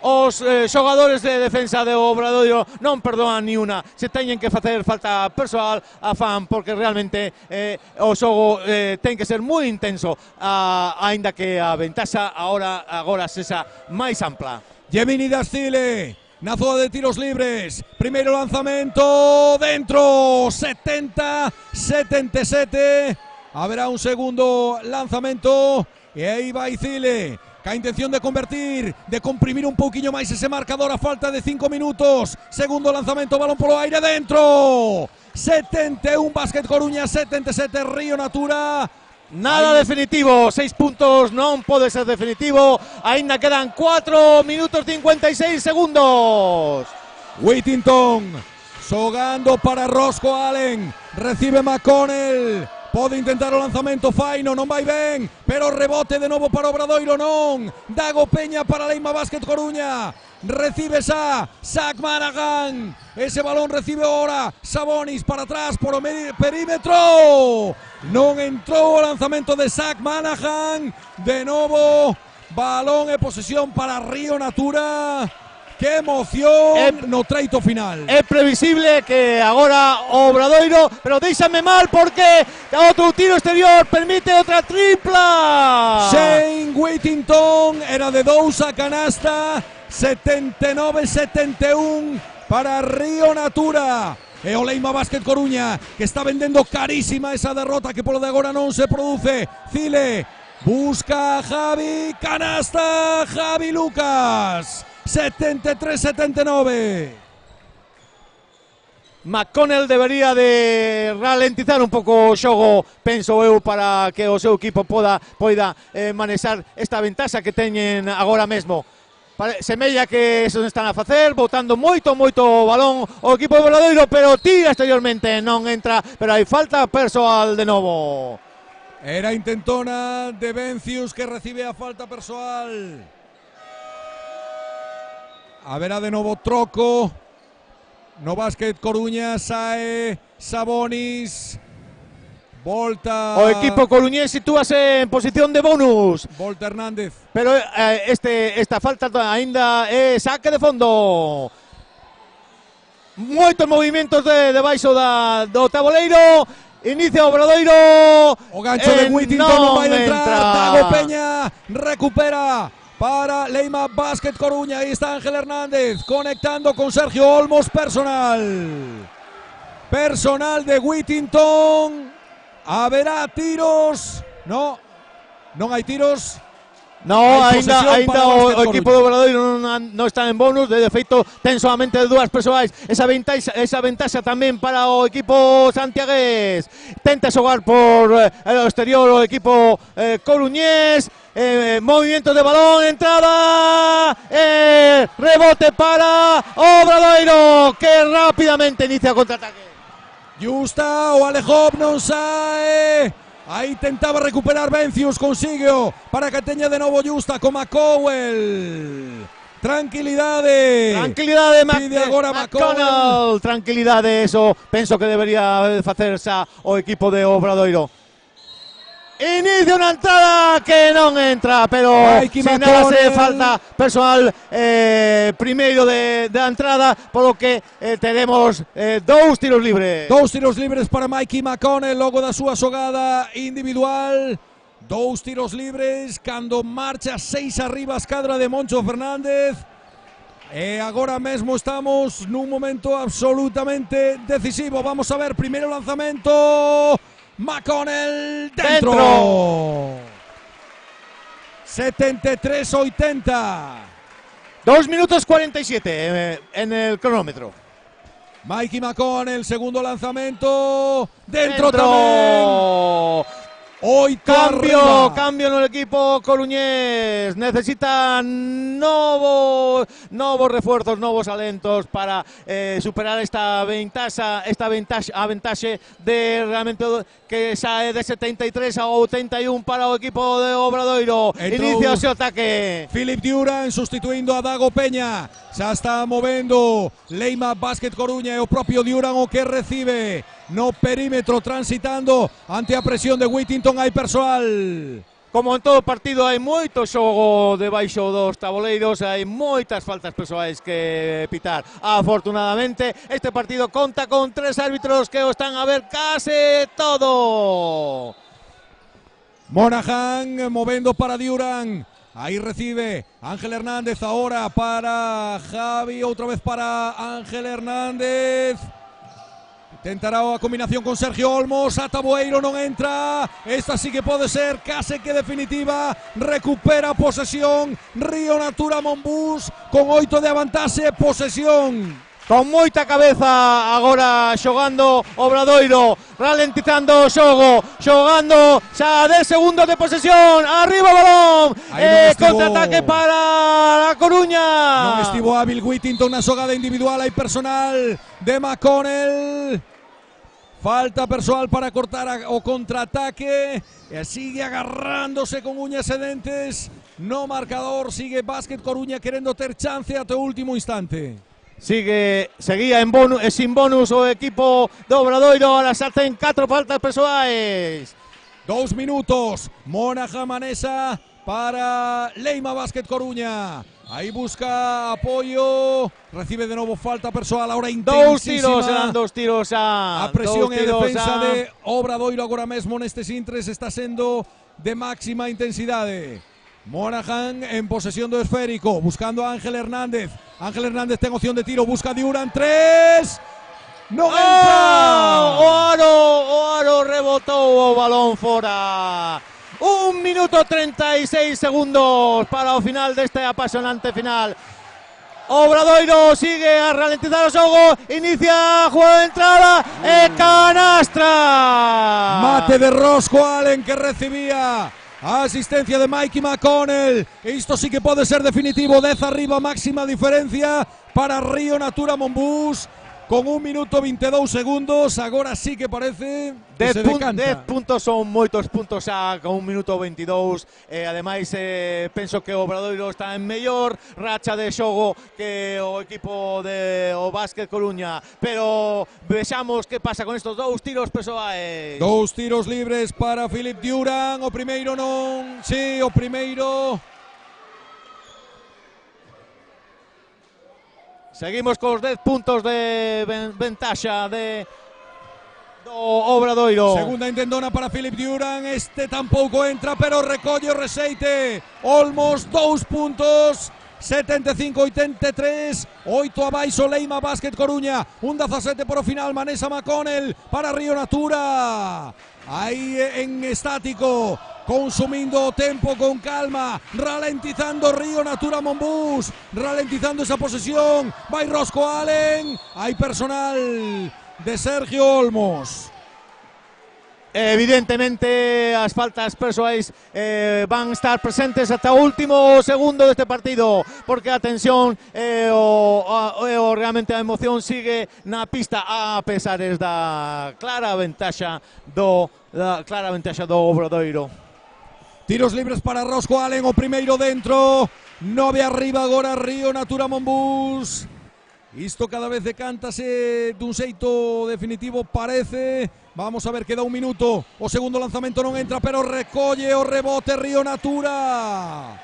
Os xogadores de defensa de Obradoiro non perdoan ni una, se teñen que facer falta persoal a fan, porque realmente o xogo ten que ser moi intenso, aínda que a ventaxa agora sexa máis ampla. Gemini das Cile, na zona de tiros libres, primeiro lanzamento dentro, 70-77, haberá un segundo lanzamento e aí vai Cile, ca intención de convertir, de comprimir un pouquiño máis ese marcador a falta de 5 minutos. Segundo lanzamento, balón polo aire dentro. 71 Basket Coruña, 77 Río Natura. Nada definitivo, 6 puntos non pode ser definitivo. Aínda quedan 4 minutos 56 segundos. Whittington xogando para Rosco Allen, recibe McConnell. Pode intentar o lanzamento Faino, non vai ben, pero rebote de novo para Obradoiro, non. Dago Peña para Leima Basket Coruña. Recibe Zach Managan. Ese balón recibe ahora Sabonis para atrás por o perímetro. Non entrou o lanzamento de Zach Managan. De novo, balón e posesión para Río Natura. ¡Qué emoción no treito final! É previsible que agora o Obradoiro, pero déixame mal porque outro tiro exterior permite outra tripla. Shane Whittington era de 2 a canasta, 79-71 para Río Natura. E o Leima Basket Coruña, que está vendendo carísima esa derrota, que polo de agora non se produce. Cile busca a Javi, canasta Javi Lucas. 73-79. McConnell debería de ralentizar un pouco o xogo, penso eu, para que o seu equipo poida manexar esta ventaxa que teñen agora mesmo. Semella que eso están a facer, botando moito balón o equipo de Obradoiro, pero tira exteriormente, non entra, pero hai falta persoal de novo. Era intentona de Vencius, que recibe a falta persoal. Haberá de novo troco no Basket Coruña. Sae Sabonis, volta o equipo coruñés, sitúase en posición de bonus. Volta Hernández, pero esta falta aínda é saque de fondo. Moitos movimentos debaixo do tabuleiro. Inicia Obradoiro. O gancho de Whittington non vai entrar. Dago Peña recupera para Leima Basket Coruña. Ahí está Ángel Hernández conectando con Sergio Olmos. Personal de Whittington. Haberá tiros. No, non hai tiros. No, ainda o equipo de Obradoiro non está en bonus. De feito, ten solamente dúas persoais. Esa ventaxa tamén para o equipo santiagués. Tenta xogar por o exterior o equipo coruñés. Movimiento de balón, entrada, rebote para Obradoiro, que rápidamente inicia contraataque. Justa o Alejov non sae. Aí tentaba recuperar Vencius, consiguió para que teña de novo Justa con McCowell. Tranquilidade pide agora McConnell. Tranquilidade, eso penso que debería facerse o equipo de Obradoiro. Inicia una entrada que non entra, pero Mikey sin nada McConnell. se falta persoal primeiro da entrada, polo que teremos 2 tiros libres. 2 tiros libres para Mikey McConnell logo da súa xogada individual. 2 tiros libres cando marcha 6 arriba a escadra de Moncho Fernández. E agora mesmo estamos nun momento absolutamente decisivo. Vamos a ver, primeiro lanzamento. McConnell dentro. 73-80. 2 minutos 47 en el cronómetro. Mikey McConnell, segundo lanzamento. Dentro tamén. Cambio en el equipo coruñés. Necesita novos refuerzos, novos alentos para superar esta ventaxe de realmente que sae de 73 a 81 para o equipo de Obradoiro. Inicia o seu ataque. Philip Duran sustituindo a Dago Peña. Xa está movendo Leima Basket Coruña e o propio Duran o que recibe no perímetro, transitando ante a presión de Whittington. Hai persoal. Como en todo partido hai moito xogo debaixo dos taboleiros, hai moitas faltas persoais que pitar. Afortunadamente, este partido conta con 3 árbitros que o están a ver case todo. Monahan movendo para Duran. Ahí recibe Ángel Hernández ahora para Javi, otra vez para Ángel Hernández. Tentará a combinación con Sergio Olmos, Atabueiro non entra, esta sí que pode ser case que definitiva, recupera posesión, Río Natura Monbús con 8 de avantaxe, posesión. Con moita cabeza agora xogando Obradoiro, ralentizando o xogo, xogando xa 10 segundos de posesión, arriba o balón, contraataque para a Coruña. Non estivo hábil Whittington na xogada individual, hai personal de McConnell. Falta persoal para cortar o contraataque. Sigue agarrándose con uñas e dentes. No marcador, sigue Basket Coruña querendo ter chance até o último instante. Seguía sin bonus o equipo de Obradoiro. Ahora salten 4 faltas persoais. 2 minutos. Monahan Manesa para Leima Basket Coruña. Ahí busca apoyo, recibe de nuevo falta personal, ahora intensísima. Serán 2 tiros a presión e defensa de Obradoiro agora mesmo nestes intres está sendo de máxima intensidade. Monahan en posesión do esférico, buscando a Ángel Hernández. Ángel Hernández ten opción de tiro, busca Duran, 3. Non entra. O Aro rebotou o balón fora. 1 minuto 36 segundos para o final deste apasionante final. Obradoiro sigue a ralentizar o xogo, inicia a jugada de entrada e canastra. Mate de Rosco Allen que recibía a asistencia de Mikey McConnell. Isto sí que pode ser definitivo, 10 arriba, máxima diferencia para Río Natura Monbús. Con 1 minuto 22 segundos, agora sí que parece que se decanta. 10 puntos son moitos puntos xa con 1 minuto 22. Ademais, penso que o Obradoiro está en mellor racha de xogo que o equipo de o Basket Coruña. Pero vexamos que pasa con estos 2 tiros persoais. 2 tiros libres para Philip Duran. O primeiro non, sí, o primeiro. Seguimos con os 10 puntos de ventaxa do Obradoiro. Segunda intentona para Philip Duran. Este tampouco entra, pero recolle o Reseite. Olmos, 2 puntos. 75-83. 8 abaixo Leima Basket Coruña. 1-17 por o final. Manesa McConnell para Río Natura. Aí en estático, consumindo o tempo con calma, ralentizando Río Natura Monbús, ralentizando esa posesión, vai Rosco Allen, hai personal de Sergio Olmos. Evidentemente as faltas persoais van estar presentes ata o último segundo deste partido, porque a tensión realmente a emoción sigue na pista a pesares da clara ventaxa do Obradoiro. Tiros libres para Rosco Allen, o primeiro dentro, 9 arriba agora Río Natura Monbús. Isto cada vez decántase dun xeito definitivo, parece. Vamos a ver, queda un minuto. O segundo lanzamento non entra, pero recolle o rebote Río Natura.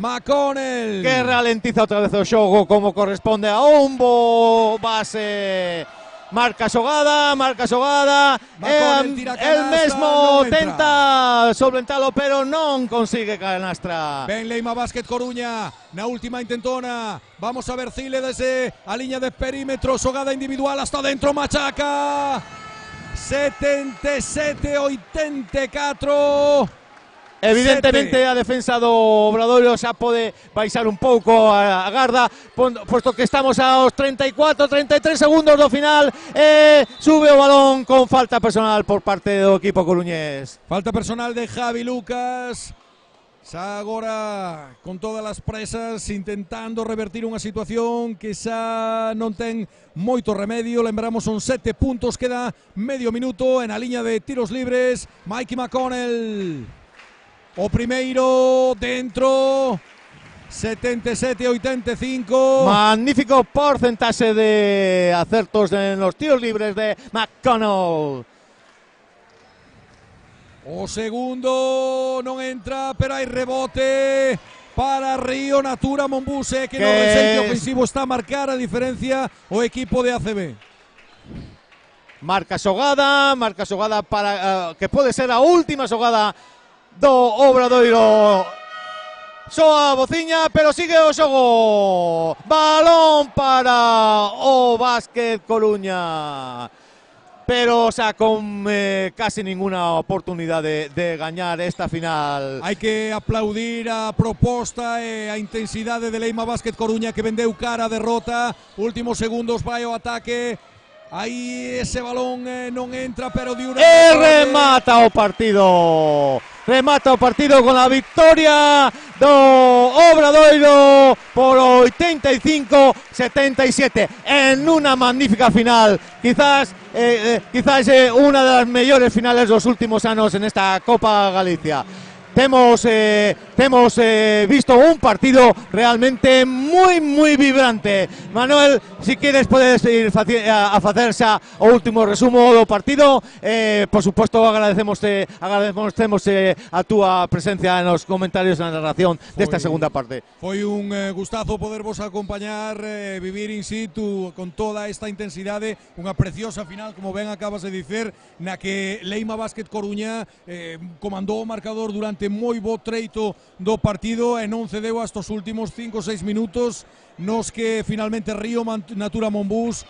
McConnell. Que ralentiza outra vez o xogo como corresponde a Ombo. Base. Marca xogada. El mesmo tenta solventalo, pero non consigue canastra. Ben Leima Basket Coruña na última intentona. Vamos a ver Cile desde a liña de perímetro, xogada individual hasta dentro, machaca. 77-84. Evidentemente a defensa do Obradoiro xa pode baixar un pouco a garda, posto que estamos aos 34-33 segundos do final. Sube o balón con falta personal por parte do equipo coruñés. Falta personal de Javi Lucas. Xa agora con todas as presas intentando revertir unha situación que xa non ten moito remedio. Lembramos, son 7 puntos, queda medio minuto en a liña de tiros libres. Mikey McConnell, o primeiro dentro. 77-85. Magnífico porcentaxe de acertos en los tiros libres de McConnell. O segundo non entra, pero hai rebote para Río Natura Monbuse, que no resenque ofensivo está a marcar a diferencia o equipo de ACB. Marca xogada para que pode ser a última xogada do Obradoiro. Soa a bociña, pero sigue o xogo. Balón para o Básquet Coruña, pero xa con casi ninguna oportunidade de gañar esta final. Hai que aplaudir a proposta e a intensidade de Leima Basket Coruña, que vendeu cara a derrota. Últimos segundos, vai o ataque. Aí ese balón non entra, pero de unha... remata o partido con a victoria do Obradoiro por 85-77 en unha magnífica final. Quizás unha das mellores finales dos últimos anos en esta Copa Galicia. Temos visto un partido realmente moi vibrante. Manuel, si quieres podes ir a facer xa o último resumo do partido. Por suposto agradecemos a túa presencia nos comentarios na narración desta segunda parte. Foi un gustazo podervos acompañar, vivir in situ con toda esta intensidade, unha preciosa final, como ben acabas de dicer, na que Leima Basket Coruña comandou o marcador durante moi bo treito do partido e non cedeu hasta os últimos 5 ou 6 minutos, nos que finalmente Río Natura Monbus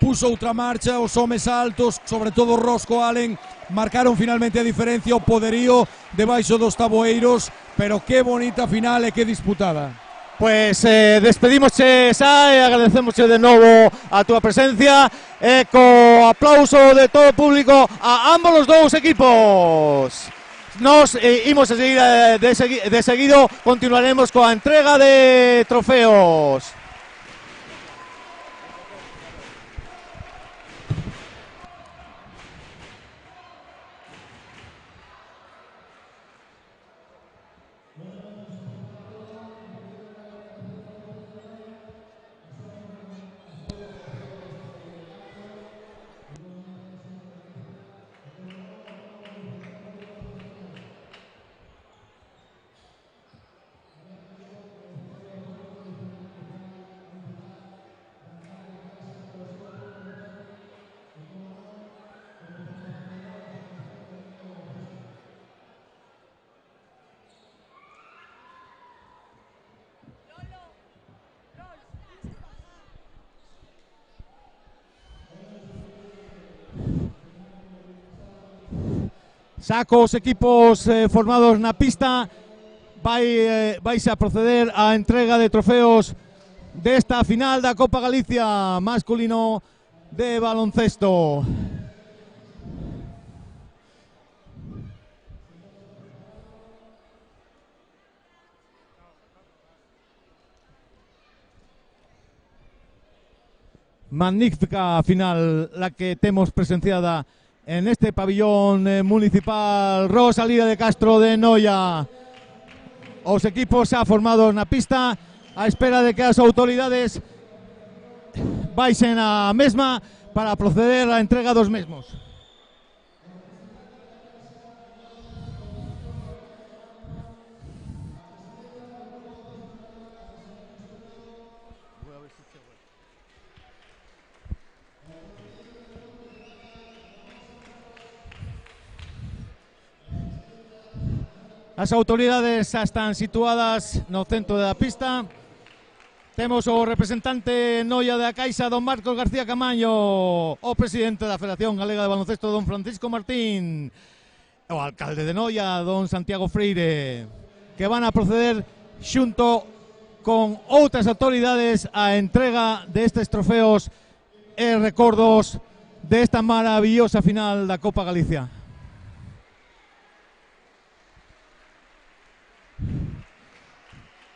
puso outra marcha. Os homes altos, sobre todo Rosco Allen, marcaron finalmente a diferencia, o poderío debaixo dos taboeiros, pero que bonita final e que disputada. Pues despedimosche xa e agradecemosche de novo a túa presencia e co aplauso de todo o público a ambos os dous equipos. Nos imos a seguir de seguido, continuaremos coa entrega de trofeos. Xa cos equipos formados na pista, vais a proceder á entrega de trofeos desta final da Copa Galicia masculino de baloncesto. Magnífica final la que temos presenciada en este pabellón municipal Rosalía de Castro de Noia. Os equipos xa formados na pista, a espera de que as autoridades baixen a mesma para proceder á entrega dos mesmos. As autoridades xa están situadas no centro da pista. Temos o representante Noia da Caixa, don Marcos García Camaño, o presidente da Federación Galega de Baloncesto, don Francisco Martín, o alcalde de Noia, don Santiago Freire, que van a proceder xunto con outras autoridades á entrega destes trofeos e recordos desta maravillosa final da Copa Galicia.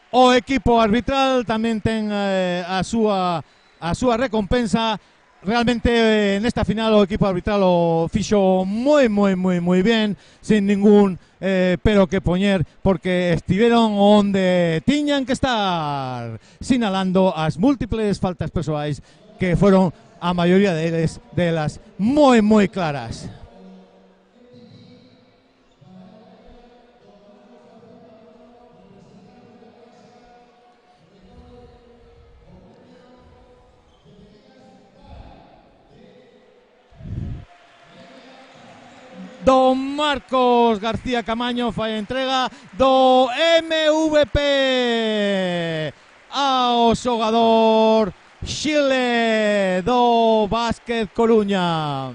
O equipo arbitral tamén ten a súa recompensa. Realmente nesta final o equipo arbitral o fixo moi ben, sin ningún pero que poñer, porque estiveron onde tiñan que estar, sinalando as múltiples faltas persoais que foron a maioría delas moi claras. Don Marcos García Camaño fai a entrega do MVP ao xogador Xile do Básquet Coruña.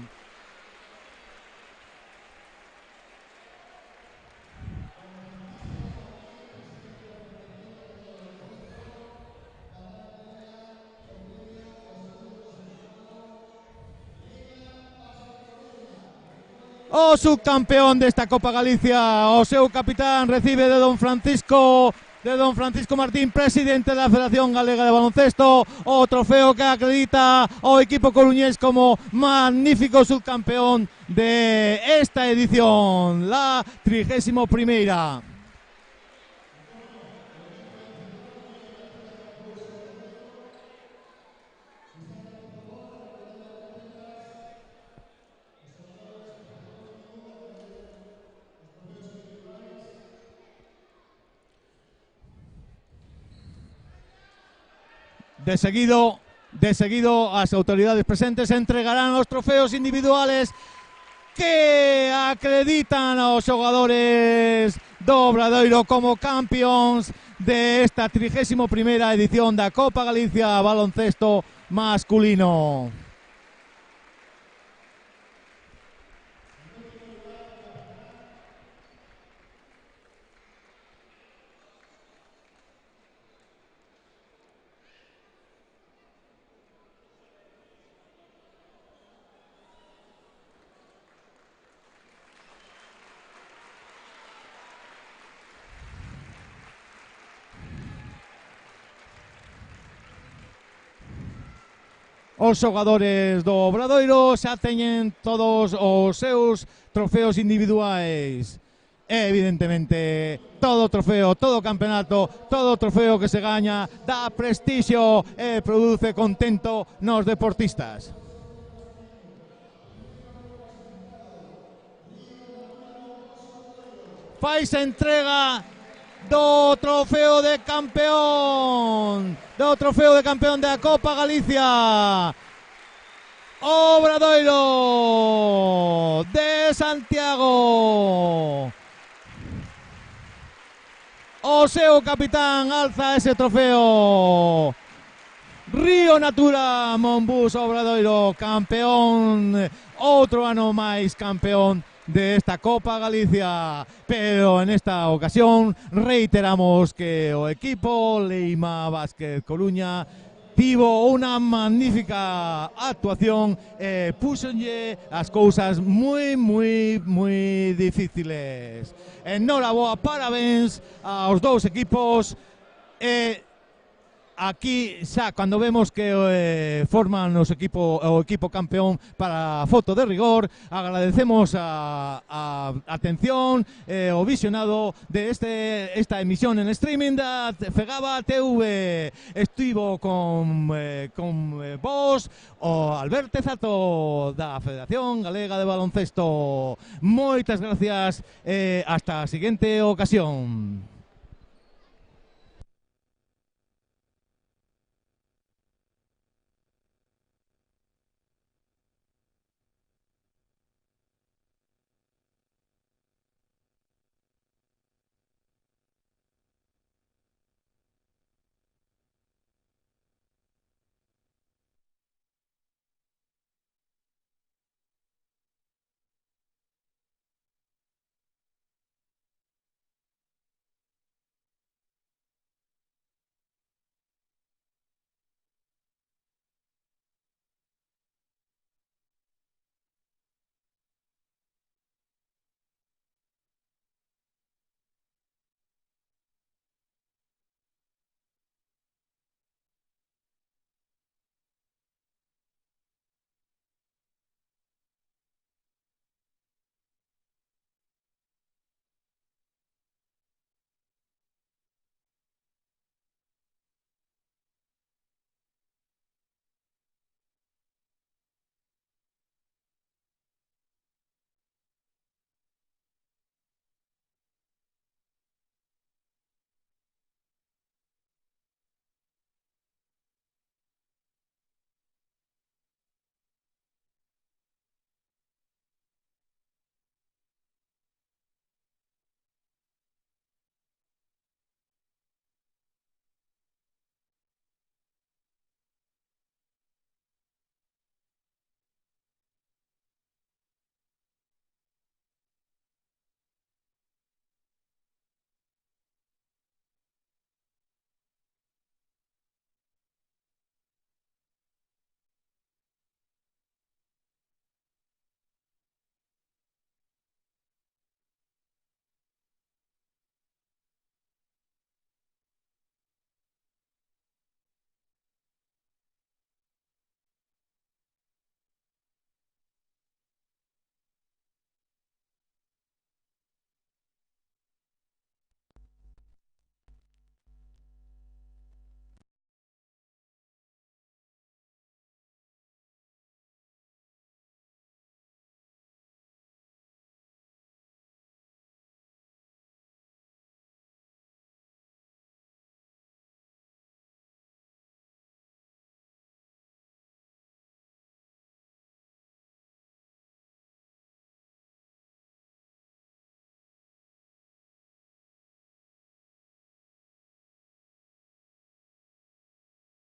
O subcampeón desta Copa Galicia, o seu capitán, recibe de don Francisco Martín, presidente da Federación Galega de Baloncesto, o trofeo que acredita ao equipo coruñés como magnífico subcampeón de esta edición, la 31ª. De seguido, as autoridades presentes entregarán os trofeos individuales que acreditan aos xogadores do Obradoiro como campións de esta 31ª edición da Copa Galicia Baloncesto Masculino. Os xogadores do Obradoiro xa teñen todos os seus trofeos individuais. E, evidentemente, todo trofeo, todo campeonato, todo trofeo que se gaña dá prestixio e produce contento nos deportistas. Faise entrega do trofeo de campeón da Copa Galicia, Obradoiro de Santiago. O seu capitán alza ese trofeo. Río Natura Monbús Obradoiro, campeón, outro ano máis campeón de esta Copa Galicia, pero en esta ocasión reiteramos que o equipo Leima Básquet Coruña tivo unha magnífica actuación e púxonlle as cousas moi difíciles. Enhoraboa, parabéns aos dous equipos e aquí xa cando vemos que forman o equipo campeón para a foto de rigor, agradecemos a atención o visionado de esta emisión en streaming da Fegaba TV. Estivo con vos o Alberto Zato da Federación Galega de Baloncesto. Moitas gracias, hasta a seguinte ocasión.